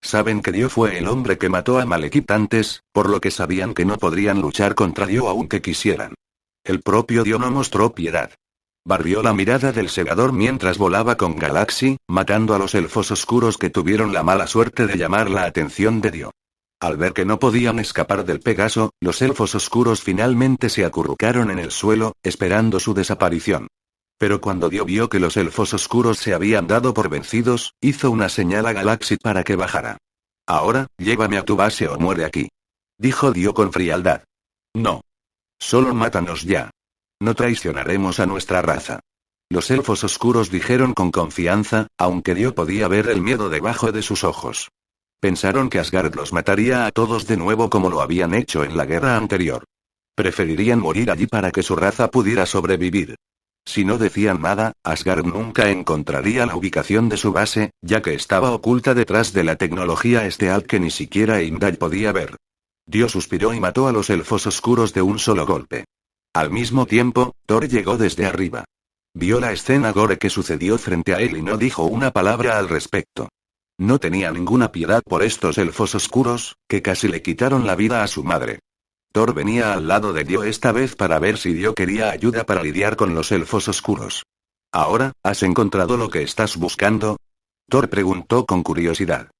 Saben que Dio fue el hombre que mató a Malekith antes, por lo que sabían que no podrían luchar contra Dio aunque quisieran. El propio Dio no mostró piedad. Barrió la mirada del segador mientras volaba con Galaxy, matando a los elfos oscuros que tuvieron la mala suerte de llamar la atención de Dio. Al ver que no podían escapar del Pegaso, los elfos oscuros finalmente se acurrucaron en el suelo, esperando su desaparición. Pero cuando Dio vio que los elfos oscuros se habían dado por vencidos, hizo una señal a Galaxy para que bajara. Ahora, llévame a tu base o muere aquí. Dijo Dio con frialdad. No. Solo mátanos ya. No traicionaremos a nuestra raza. Los elfos oscuros dijeron con confianza, aunque Dio podía ver el miedo debajo de sus ojos. Pensaron que Asgard los mataría a todos de nuevo como lo habían hecho en la guerra anterior. Preferirían morir allí para que su raza pudiera sobrevivir. Si no decían nada, Asgard nunca encontraría la ubicación de su base, ya que estaba oculta detrás de la tecnología esteal que ni siquiera Heimdall podía ver. Dio suspiró y mató a los elfos oscuros de un solo golpe. Al mismo tiempo, Thor llegó desde arriba. Vio la escena gore que sucedió frente a él y no dijo una palabra al respecto. No tenía ninguna piedad por estos elfos oscuros, que casi le quitaron la vida a su madre. Thor venía al lado de Dio esta vez para ver si Dio quería ayuda para lidiar con los elfos oscuros. ¿Ahora, has encontrado lo que estás buscando? Thor preguntó con curiosidad.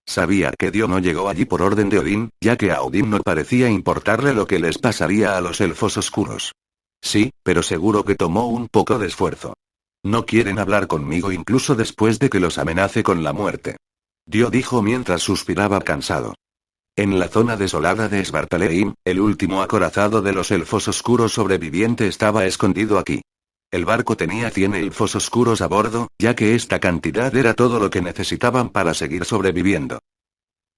Sabía que Dio no llegó allí por orden de Odín, ya que a Odín no parecía importarle lo que les pasaría a los elfos oscuros. Sí, pero seguro que tomó un poco de esfuerzo. No quieren hablar conmigo incluso después de que los amenace con la muerte. Dio dijo mientras suspiraba cansado. En la zona desolada de Svartalheim, el último acorazado de los elfos oscuros sobreviviente estaba escondido aquí. El barco tenía 100 elfos oscuros a bordo, ya que esta cantidad era todo lo que necesitaban para seguir sobreviviendo.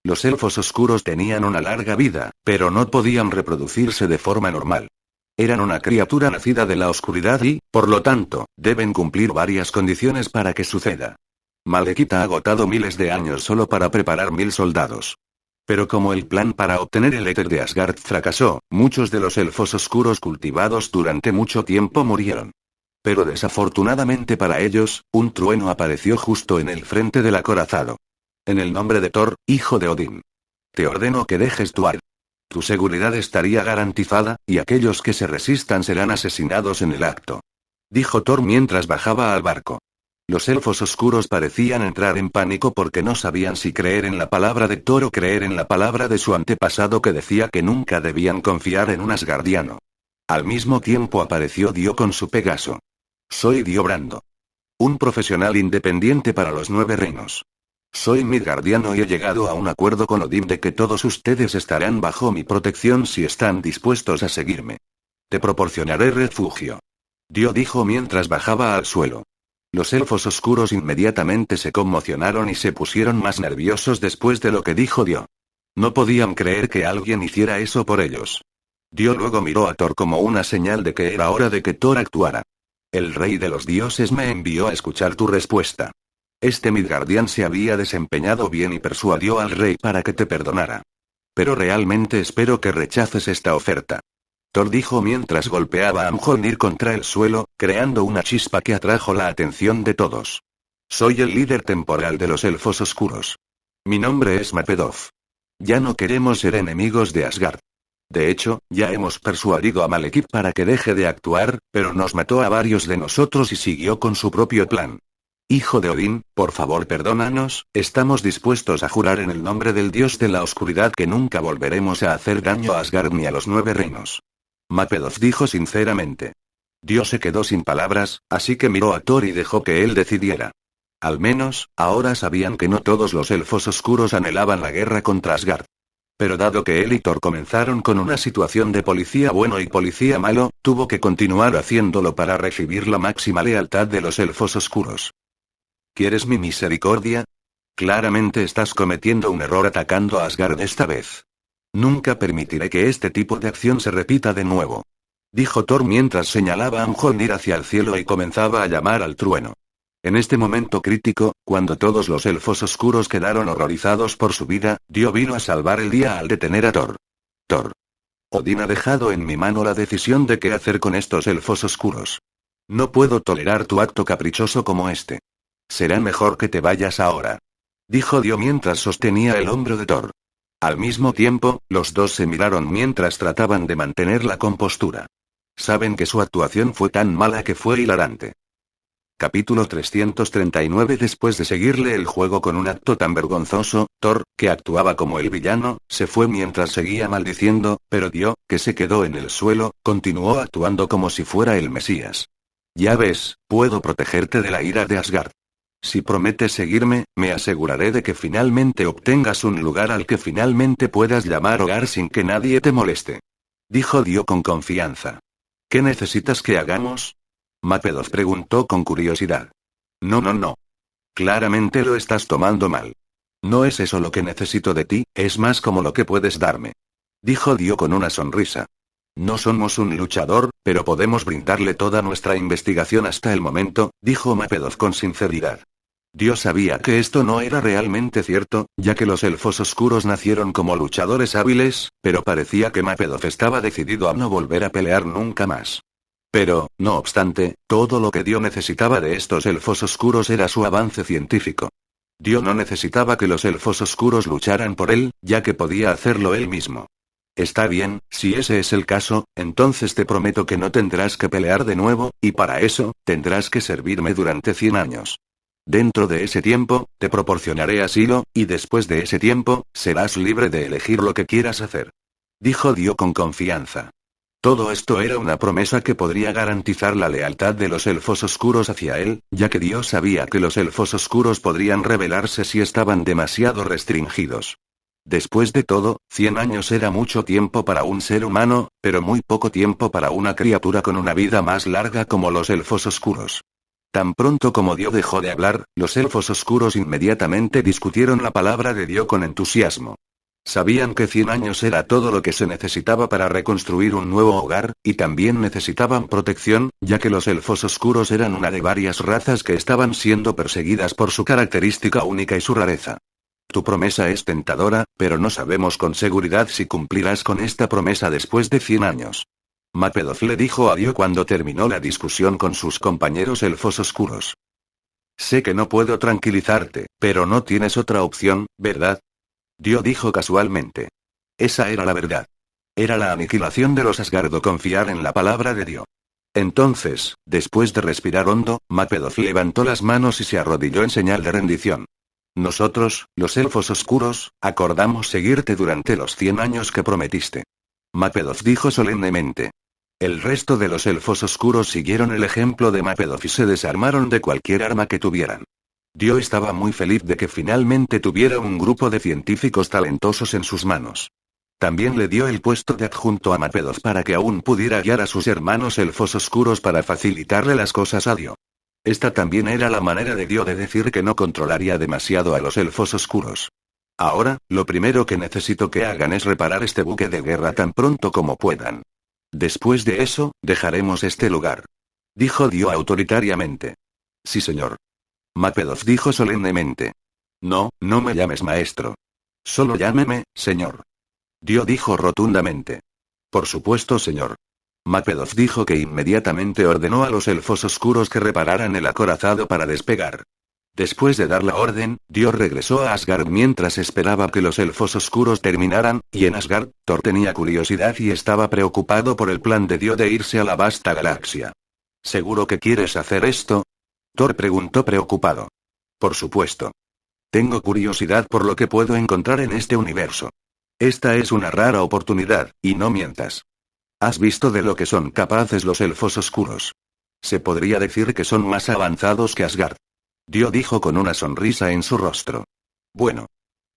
Los elfos oscuros tenían una larga vida, pero no podían reproducirse de forma normal. Eran una criatura nacida de la oscuridad y, por lo tanto, deben cumplir varias condiciones para que suceda. Malekith ha agotado miles de años solo para preparar 1000 soldados. Pero como el plan para obtener el éter de Asgard fracasó, muchos de los elfos oscuros cultivados durante mucho tiempo murieron. Pero desafortunadamente para ellos, un trueno apareció justo en el frente del acorazado. En el nombre de Thor, hijo de Odín. Te ordeno que dejes tu ar. Tu seguridad estaría garantizada, y aquellos que se resistan serán asesinados en el acto. Dijo Thor mientras bajaba al barco. Los elfos oscuros parecían entrar en pánico porque no sabían si creer en la palabra de Thor o creer en la palabra de su antepasado que decía que nunca debían confiar en un asgardiano. Al mismo tiempo apareció Dio con su Pegaso. Soy Dio Brando. Un profesional independiente para los 9 reinos. Soy midgardiano y he llegado a un acuerdo con Odín de que todos ustedes estarán bajo mi protección si están dispuestos a seguirme. Te proporcionaré refugio. Dio dijo mientras bajaba al suelo. Los elfos oscuros inmediatamente se conmocionaron y se pusieron más nerviosos después de lo que dijo Dio. No podían creer que alguien hiciera eso por ellos. Dio luego miró a Thor como una señal de que era hora de que Thor actuara. El rey de los dioses me envió a escuchar tu respuesta. Este Midgardian se había desempeñado bien y persuadió al rey para que te perdonara. Pero realmente espero que rechaces esta oferta. Thor dijo mientras golpeaba a Mjolnir contra el suelo, creando una chispa que atrajo la atención de todos. Soy el líder temporal de los elfos oscuros. Mi nombre es Mapedoff. Ya no queremos ser enemigos de Asgard. De hecho, ya hemos persuadido a Malekith para que deje de actuar, pero nos mató a varios de nosotros y siguió con su propio plan. Hijo de Odín, por favor perdónanos, estamos dispuestos a jurar en el nombre del dios de la oscuridad que nunca volveremos a hacer daño a Asgard ni a los 9 reinos. Mapedoff dijo sinceramente. Dios se quedó sin palabras, así que miró a Thor y dejó que él decidiera. Al menos, ahora sabían que no todos los elfos oscuros anhelaban la guerra contra Asgard. Pero dado que él y Thor comenzaron con una situación de policía bueno y policía malo, tuvo que continuar haciéndolo para recibir la máxima lealtad de los elfos oscuros. ¿Quieres mi misericordia? Claramente estás cometiendo un error atacando a Asgard esta vez. Nunca permitiré que este tipo de acción se repita de nuevo. Dijo Thor mientras señalaba a Mjolnir hacia el cielo y comenzaba a llamar al trueno. En este momento crítico, cuando todos los elfos oscuros quedaron horrorizados por su vida, Dio vino a salvar el día al detener a Thor. Thor. Odín ha dejado en mi mano la decisión de qué hacer con estos elfos oscuros. No puedo tolerar tu acto caprichoso como este. Será mejor que te vayas ahora. Dijo Dio mientras sostenía el hombro de Thor. Al mismo tiempo, los dos se miraron mientras trataban de mantener la compostura. Saben que su actuación fue tan mala que fue hilarante. Capítulo 339. Después de seguirle el juego con un acto tan vergonzoso, Thor, que actuaba como el villano, se fue mientras seguía maldiciendo, pero Dio, que se quedó en el suelo, continuó actuando como si fuera el Mesías. Ya ves, puedo protegerte de la ira de Asgard. Si prometes seguirme, me aseguraré de que finalmente obtengas un lugar al que finalmente puedas llamar hogar sin que nadie te moleste. Dijo Dio con confianza. ¿Qué necesitas que hagamos? Mapedoff preguntó con curiosidad. No. Claramente lo estás tomando mal. No es eso lo que necesito de ti, es más como lo que puedes darme. Dijo Dio con una sonrisa. No somos un luchador, pero podemos brindarle toda nuestra investigación hasta el momento, dijo Mapedoff con sinceridad. Dio sabía que esto no era realmente cierto, ya que los elfos oscuros nacieron como luchadores hábiles, pero parecía que Mapedoff estaba decidido a no volver a pelear nunca más. Pero, no obstante, todo lo que Dio necesitaba de estos elfos oscuros era su avance científico. Dio no necesitaba que los elfos oscuros lucharan por él, ya que podía hacerlo él mismo. Está bien, si ese es el caso, entonces te prometo que no tendrás que pelear de nuevo, y para eso, tendrás que servirme durante 100 años. Dentro de ese tiempo, te proporcionaré asilo, y después de ese tiempo, serás libre de elegir lo que quieras hacer. Dijo Dio con confianza. Todo esto era una promesa que podría garantizar la lealtad de los elfos oscuros hacia él, ya que Dio sabía que los elfos oscuros podrían rebelarse si estaban demasiado restringidos. Después de todo, 100 años era mucho tiempo para un ser humano, pero muy poco tiempo para una criatura con una vida más larga como los elfos oscuros. Tan pronto como Dio dejó de hablar, los elfos oscuros inmediatamente discutieron la palabra de Dio con entusiasmo. Sabían que 100 años era todo lo que se necesitaba para reconstruir un nuevo hogar, y también necesitaban protección, ya que los elfos oscuros eran una de varias razas que estaban siendo perseguidas por su característica única y su rareza. Tu promesa es tentadora, pero no sabemos con seguridad si cumplirás con esta promesa después de 100 años. Mapedoff le dijo a Dio cuando terminó la discusión con sus compañeros elfos oscuros. Sé que no puedo tranquilizarte, pero no tienes otra opción, ¿verdad? Dio dijo casualmente. Esa era la verdad. Era la aniquilación de los Asgard o confiar en la palabra de Dio. Entonces, después de respirar hondo, Mapedoff levantó las manos y se arrodilló en señal de rendición. Nosotros, los elfos oscuros, acordamos seguirte durante los 100 años que prometiste. Mapedoff dijo solemnemente. El resto de los elfos oscuros siguieron el ejemplo de Mapedoff y se desarmaron de cualquier arma que tuvieran. Dio estaba muy feliz de que finalmente tuviera un grupo de científicos talentosos en sus manos. También le dio el puesto de adjunto a Mapedoff para que aún pudiera guiar a sus hermanos elfos oscuros para facilitarle las cosas a Dio. Esta también era la manera de Dio de decir que no controlaría demasiado a los elfos oscuros. Ahora, lo primero que necesito que hagan es reparar este buque de guerra tan pronto como puedan. Después de eso, dejaremos este lugar. Dijo Dio autoritariamente. Sí, señor. Mapedoff dijo solemnemente. No, no me llames maestro. Solo llámeme, señor. Dio dijo rotundamente. Por supuesto, señor. Mapedoff dijo que inmediatamente ordenó a los elfos oscuros que repararan el acorazado para despegar. Después de dar la orden, Dio regresó a Asgard mientras esperaba que los elfos oscuros terminaran, y en Asgard, Thor tenía curiosidad y estaba preocupado por el plan de Dio de irse a la vasta galaxia. ¿Seguro que quieres hacer esto? Thor preguntó preocupado. Por supuesto. Tengo curiosidad por lo que puedo encontrar en este universo. Esta es una rara oportunidad, y no mientas. ¿Has visto de lo que son capaces los elfos oscuros? Se podría decir que son más avanzados que Asgard. Dio dijo con una sonrisa en su rostro. Bueno.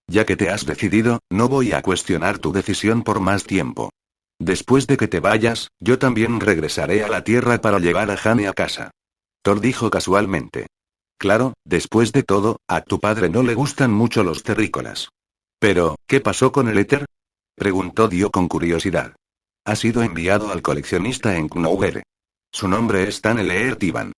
Ya que te has decidido, no voy a cuestionar tu decisión por más tiempo. Después de que te vayas, yo también regresaré a la Tierra para llevar a Jane a casa. Thor dijo casualmente. Claro, después de todo, a tu padre no le gustan mucho los terrícolas. Pero, ¿qué pasó con el éter? Preguntó Dio con curiosidad. Ha sido enviado al coleccionista en Knowhere. Su nombre es Taneleer Tiban.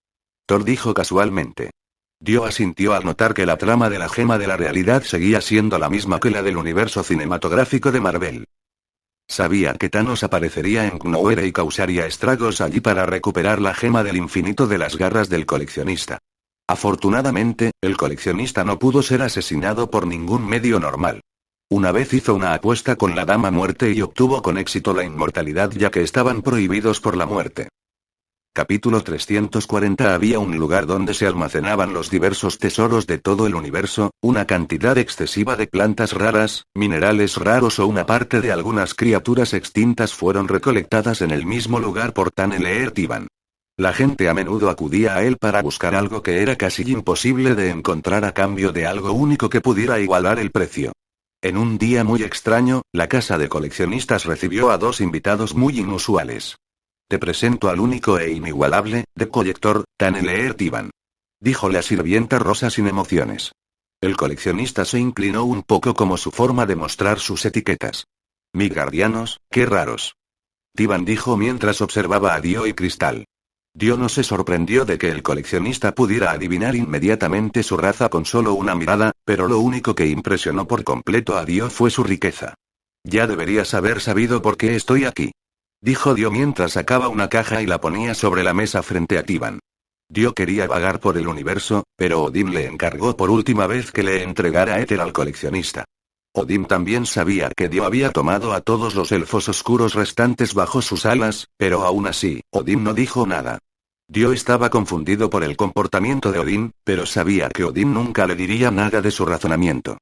Thor dijo casualmente. Dio asintió al notar que la trama de la gema de la realidad seguía siendo la misma que la del universo cinematográfico de Marvel. Sabía que Thanos aparecería en Knowhere y causaría estragos allí para recuperar la gema del infinito de las garras del coleccionista. Afortunadamente, el coleccionista no pudo ser asesinado por ningún medio normal. Una vez hizo una apuesta con la Dama Muerte y obtuvo con éxito la inmortalidad ya que estaban prohibidos por la muerte. Capítulo 340. Había un lugar donde se almacenaban los diversos tesoros de todo el universo, una cantidad excesiva de plantas raras, minerales raros o una parte de algunas criaturas extintas fueron recolectadas en el mismo lugar por Taneleer Tiban. La gente a menudo acudía a él para buscar algo que era casi imposible de encontrar a cambio de algo único que pudiera igualar el precio. En un día muy extraño, la casa de coleccionistas recibió a dos invitados muy inusuales. Te presento al único e inigualable, de colector, Taneleer Tiban. Dijo la sirvienta rosa sin emociones. El coleccionista se inclinó un poco como su forma de mostrar sus etiquetas. Midgardianos, qué raros. Tiban dijo mientras observaba a Dio y Cristal. Dio no se sorprendió de que el coleccionista pudiera adivinar inmediatamente su raza con solo una mirada, pero lo único que impresionó por completo a Dio fue su riqueza. Ya deberías haber sabido por qué estoy aquí. Dijo Dio mientras sacaba una caja y la ponía sobre la mesa frente a Tiban. Dio quería vagar por el universo, pero Odín le encargó por última vez que le entregara éter al coleccionista. Odín también sabía que Dio había tomado a todos los elfos oscuros restantes bajo sus alas, pero aún así, Odín no dijo nada. Dio estaba confundido por el comportamiento de Odín, pero sabía que Odín nunca le diría nada de su razonamiento.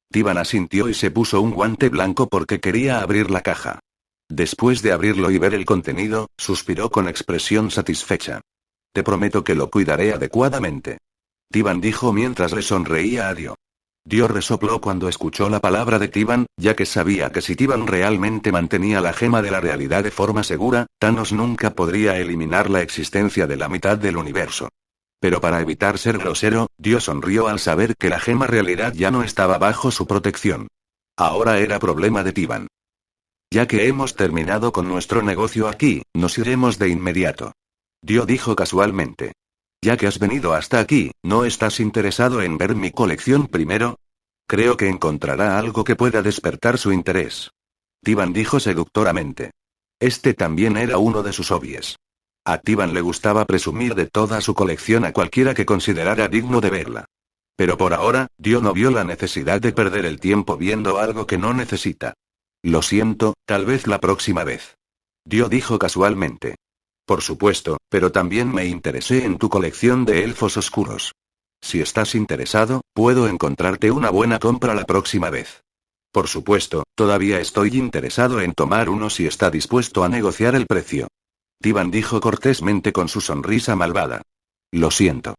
Tiban asintió y se puso un guante blanco porque quería abrir la caja. Después de abrirlo y ver el contenido, suspiró con expresión satisfecha. Te prometo que lo cuidaré adecuadamente. Tiban dijo mientras le sonreía a Dio. Dio resopló cuando escuchó la palabra de Tiban, ya que sabía que si Tiban realmente mantenía la gema de la realidad de forma segura, Thanos nunca podría eliminar la existencia de la mitad del universo. Pero para evitar ser grosero, Dio sonrió al saber que la gema realidad ya no estaba bajo su protección. Ahora era problema de Tiban. Ya que hemos terminado con nuestro negocio aquí, nos iremos de inmediato. Dio dijo casualmente. Ya que has venido hasta aquí, ¿no estás interesado en ver mi colección primero? Creo que encontrará algo que pueda despertar su interés. Tiban dijo seductoramente. Este también era uno de sus hobbies. A Tiban le gustaba presumir de toda su colección a cualquiera que considerara digno de verla. Pero por ahora, Dio no vio la necesidad de perder el tiempo viendo algo que no necesita. Lo siento, tal vez la próxima vez. Dio dijo casualmente. Por supuesto, pero también me interesé en tu colección de elfos oscuros. Si estás interesado, puedo encontrarte una buena compra la próxima vez. Por supuesto, todavía estoy interesado en tomar uno si está dispuesto a negociar el precio. Tiban dijo cortésmente con su sonrisa malvada. Lo siento.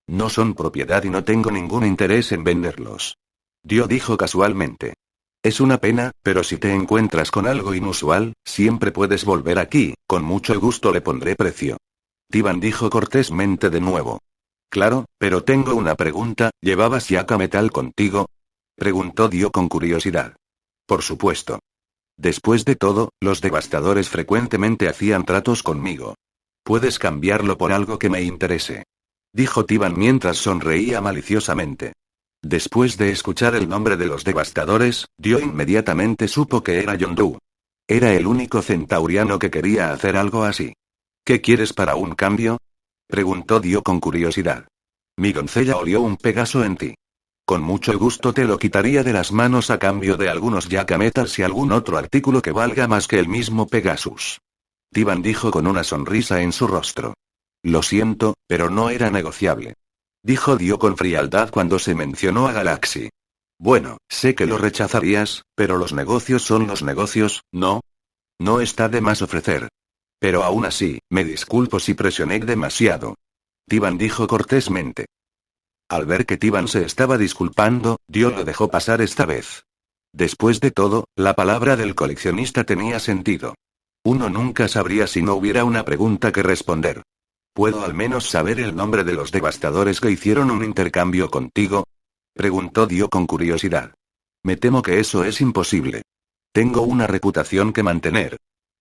No son propiedad y no tengo ningún interés en venderlos. Dio dijo casualmente. Es una pena, pero si te encuentras con algo inusual, siempre puedes volver aquí, con mucho gusto le pondré precio. Tiban dijo cortésmente de nuevo. Claro, pero tengo una pregunta, ¿llevabas yaca metal contigo? Preguntó Dio con curiosidad. Por supuesto. Después de todo, los devastadores frecuentemente hacían tratos conmigo. Puedes cambiarlo por algo que me interese. Dijo Tiban mientras sonreía maliciosamente. Después de escuchar el nombre de los devastadores, Dio inmediatamente supo que era Yondu. Era el único centauriano que quería hacer algo así. ¿Qué quieres para un cambio? Preguntó Dio con curiosidad. Mi doncella olió un Pegaso en ti. Con mucho gusto te lo quitaría de las manos a cambio de algunos yacametas y algún otro artículo que valga más que el mismo Pegasus. Tiban dijo con una sonrisa en su rostro. Lo siento, pero no era negociable. Dijo Dio con frialdad cuando se mencionó a Galaxy. Bueno, sé que lo rechazarías, pero los negocios son los negocios, ¿no? No está de más ofrecer. Pero aún así, me disculpo si presioné demasiado. Tiban dijo cortésmente. Al ver que Tiban se estaba disculpando, Dio lo dejó pasar esta vez. Después de todo, la palabra del coleccionista tenía sentido. Uno nunca sabría si no hubiera una pregunta que responder. ¿Puedo al menos saber el nombre de los devastadores que hicieron un intercambio contigo? Preguntó Dio con curiosidad. Me temo que eso es imposible. Tengo una reputación que mantener.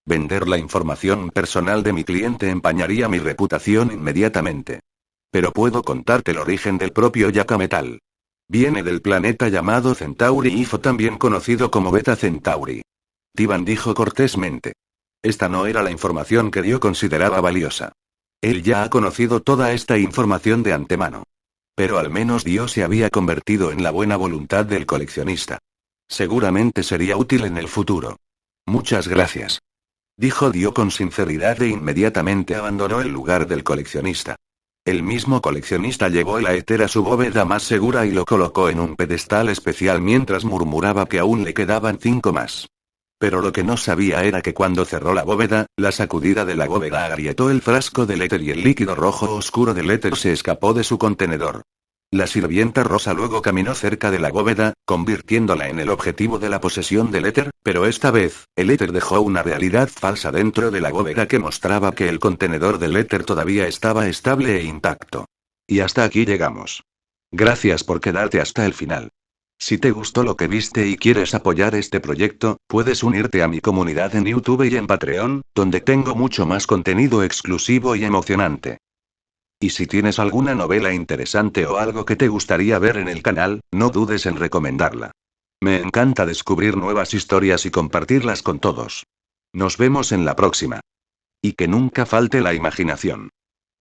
Vender la información personal de mi cliente empañaría mi reputación inmediatamente. Pero puedo contarte el origen del propio Yaca Metal. Viene del planeta llamado Centauri Ifo, también conocido como Beta Centauri. Tiban dijo cortésmente. Esta no era la información que Dio consideraba valiosa. Él ya ha conocido toda esta información de antemano. Pero al menos Dio se había convertido en la buena voluntad del coleccionista. Seguramente sería útil en el futuro. Muchas gracias. Dijo Dio con sinceridad e inmediatamente abandonó el lugar del coleccionista. El mismo coleccionista llevó el éter a su bóveda más segura y lo colocó en un pedestal especial mientras murmuraba que aún le quedaban 5 más. Pero lo que no sabía era que cuando cerró la bóveda, la sacudida de la bóveda agrietó el frasco del éter y el líquido rojo oscuro del éter se escapó de su contenedor. La sirvienta rosa luego caminó cerca de la bóveda, convirtiéndola en el objetivo de la posesión del éter, pero esta vez, el éter dejó una realidad falsa dentro de la bóveda que mostraba que el contenedor del éter todavía estaba estable e intacto. Y hasta aquí llegamos. Gracias por quedarte hasta el final. Si te gustó lo que viste y quieres apoyar este proyecto, puedes unirte a mi comunidad en YouTube y en Patreon, donde tengo mucho más contenido exclusivo y emocionante. Y si tienes alguna novela interesante o algo que te gustaría ver en el canal, no dudes en recomendarla. Me encanta descubrir nuevas historias y compartirlas con todos. Nos vemos en la próxima. Y que nunca falte la imaginación.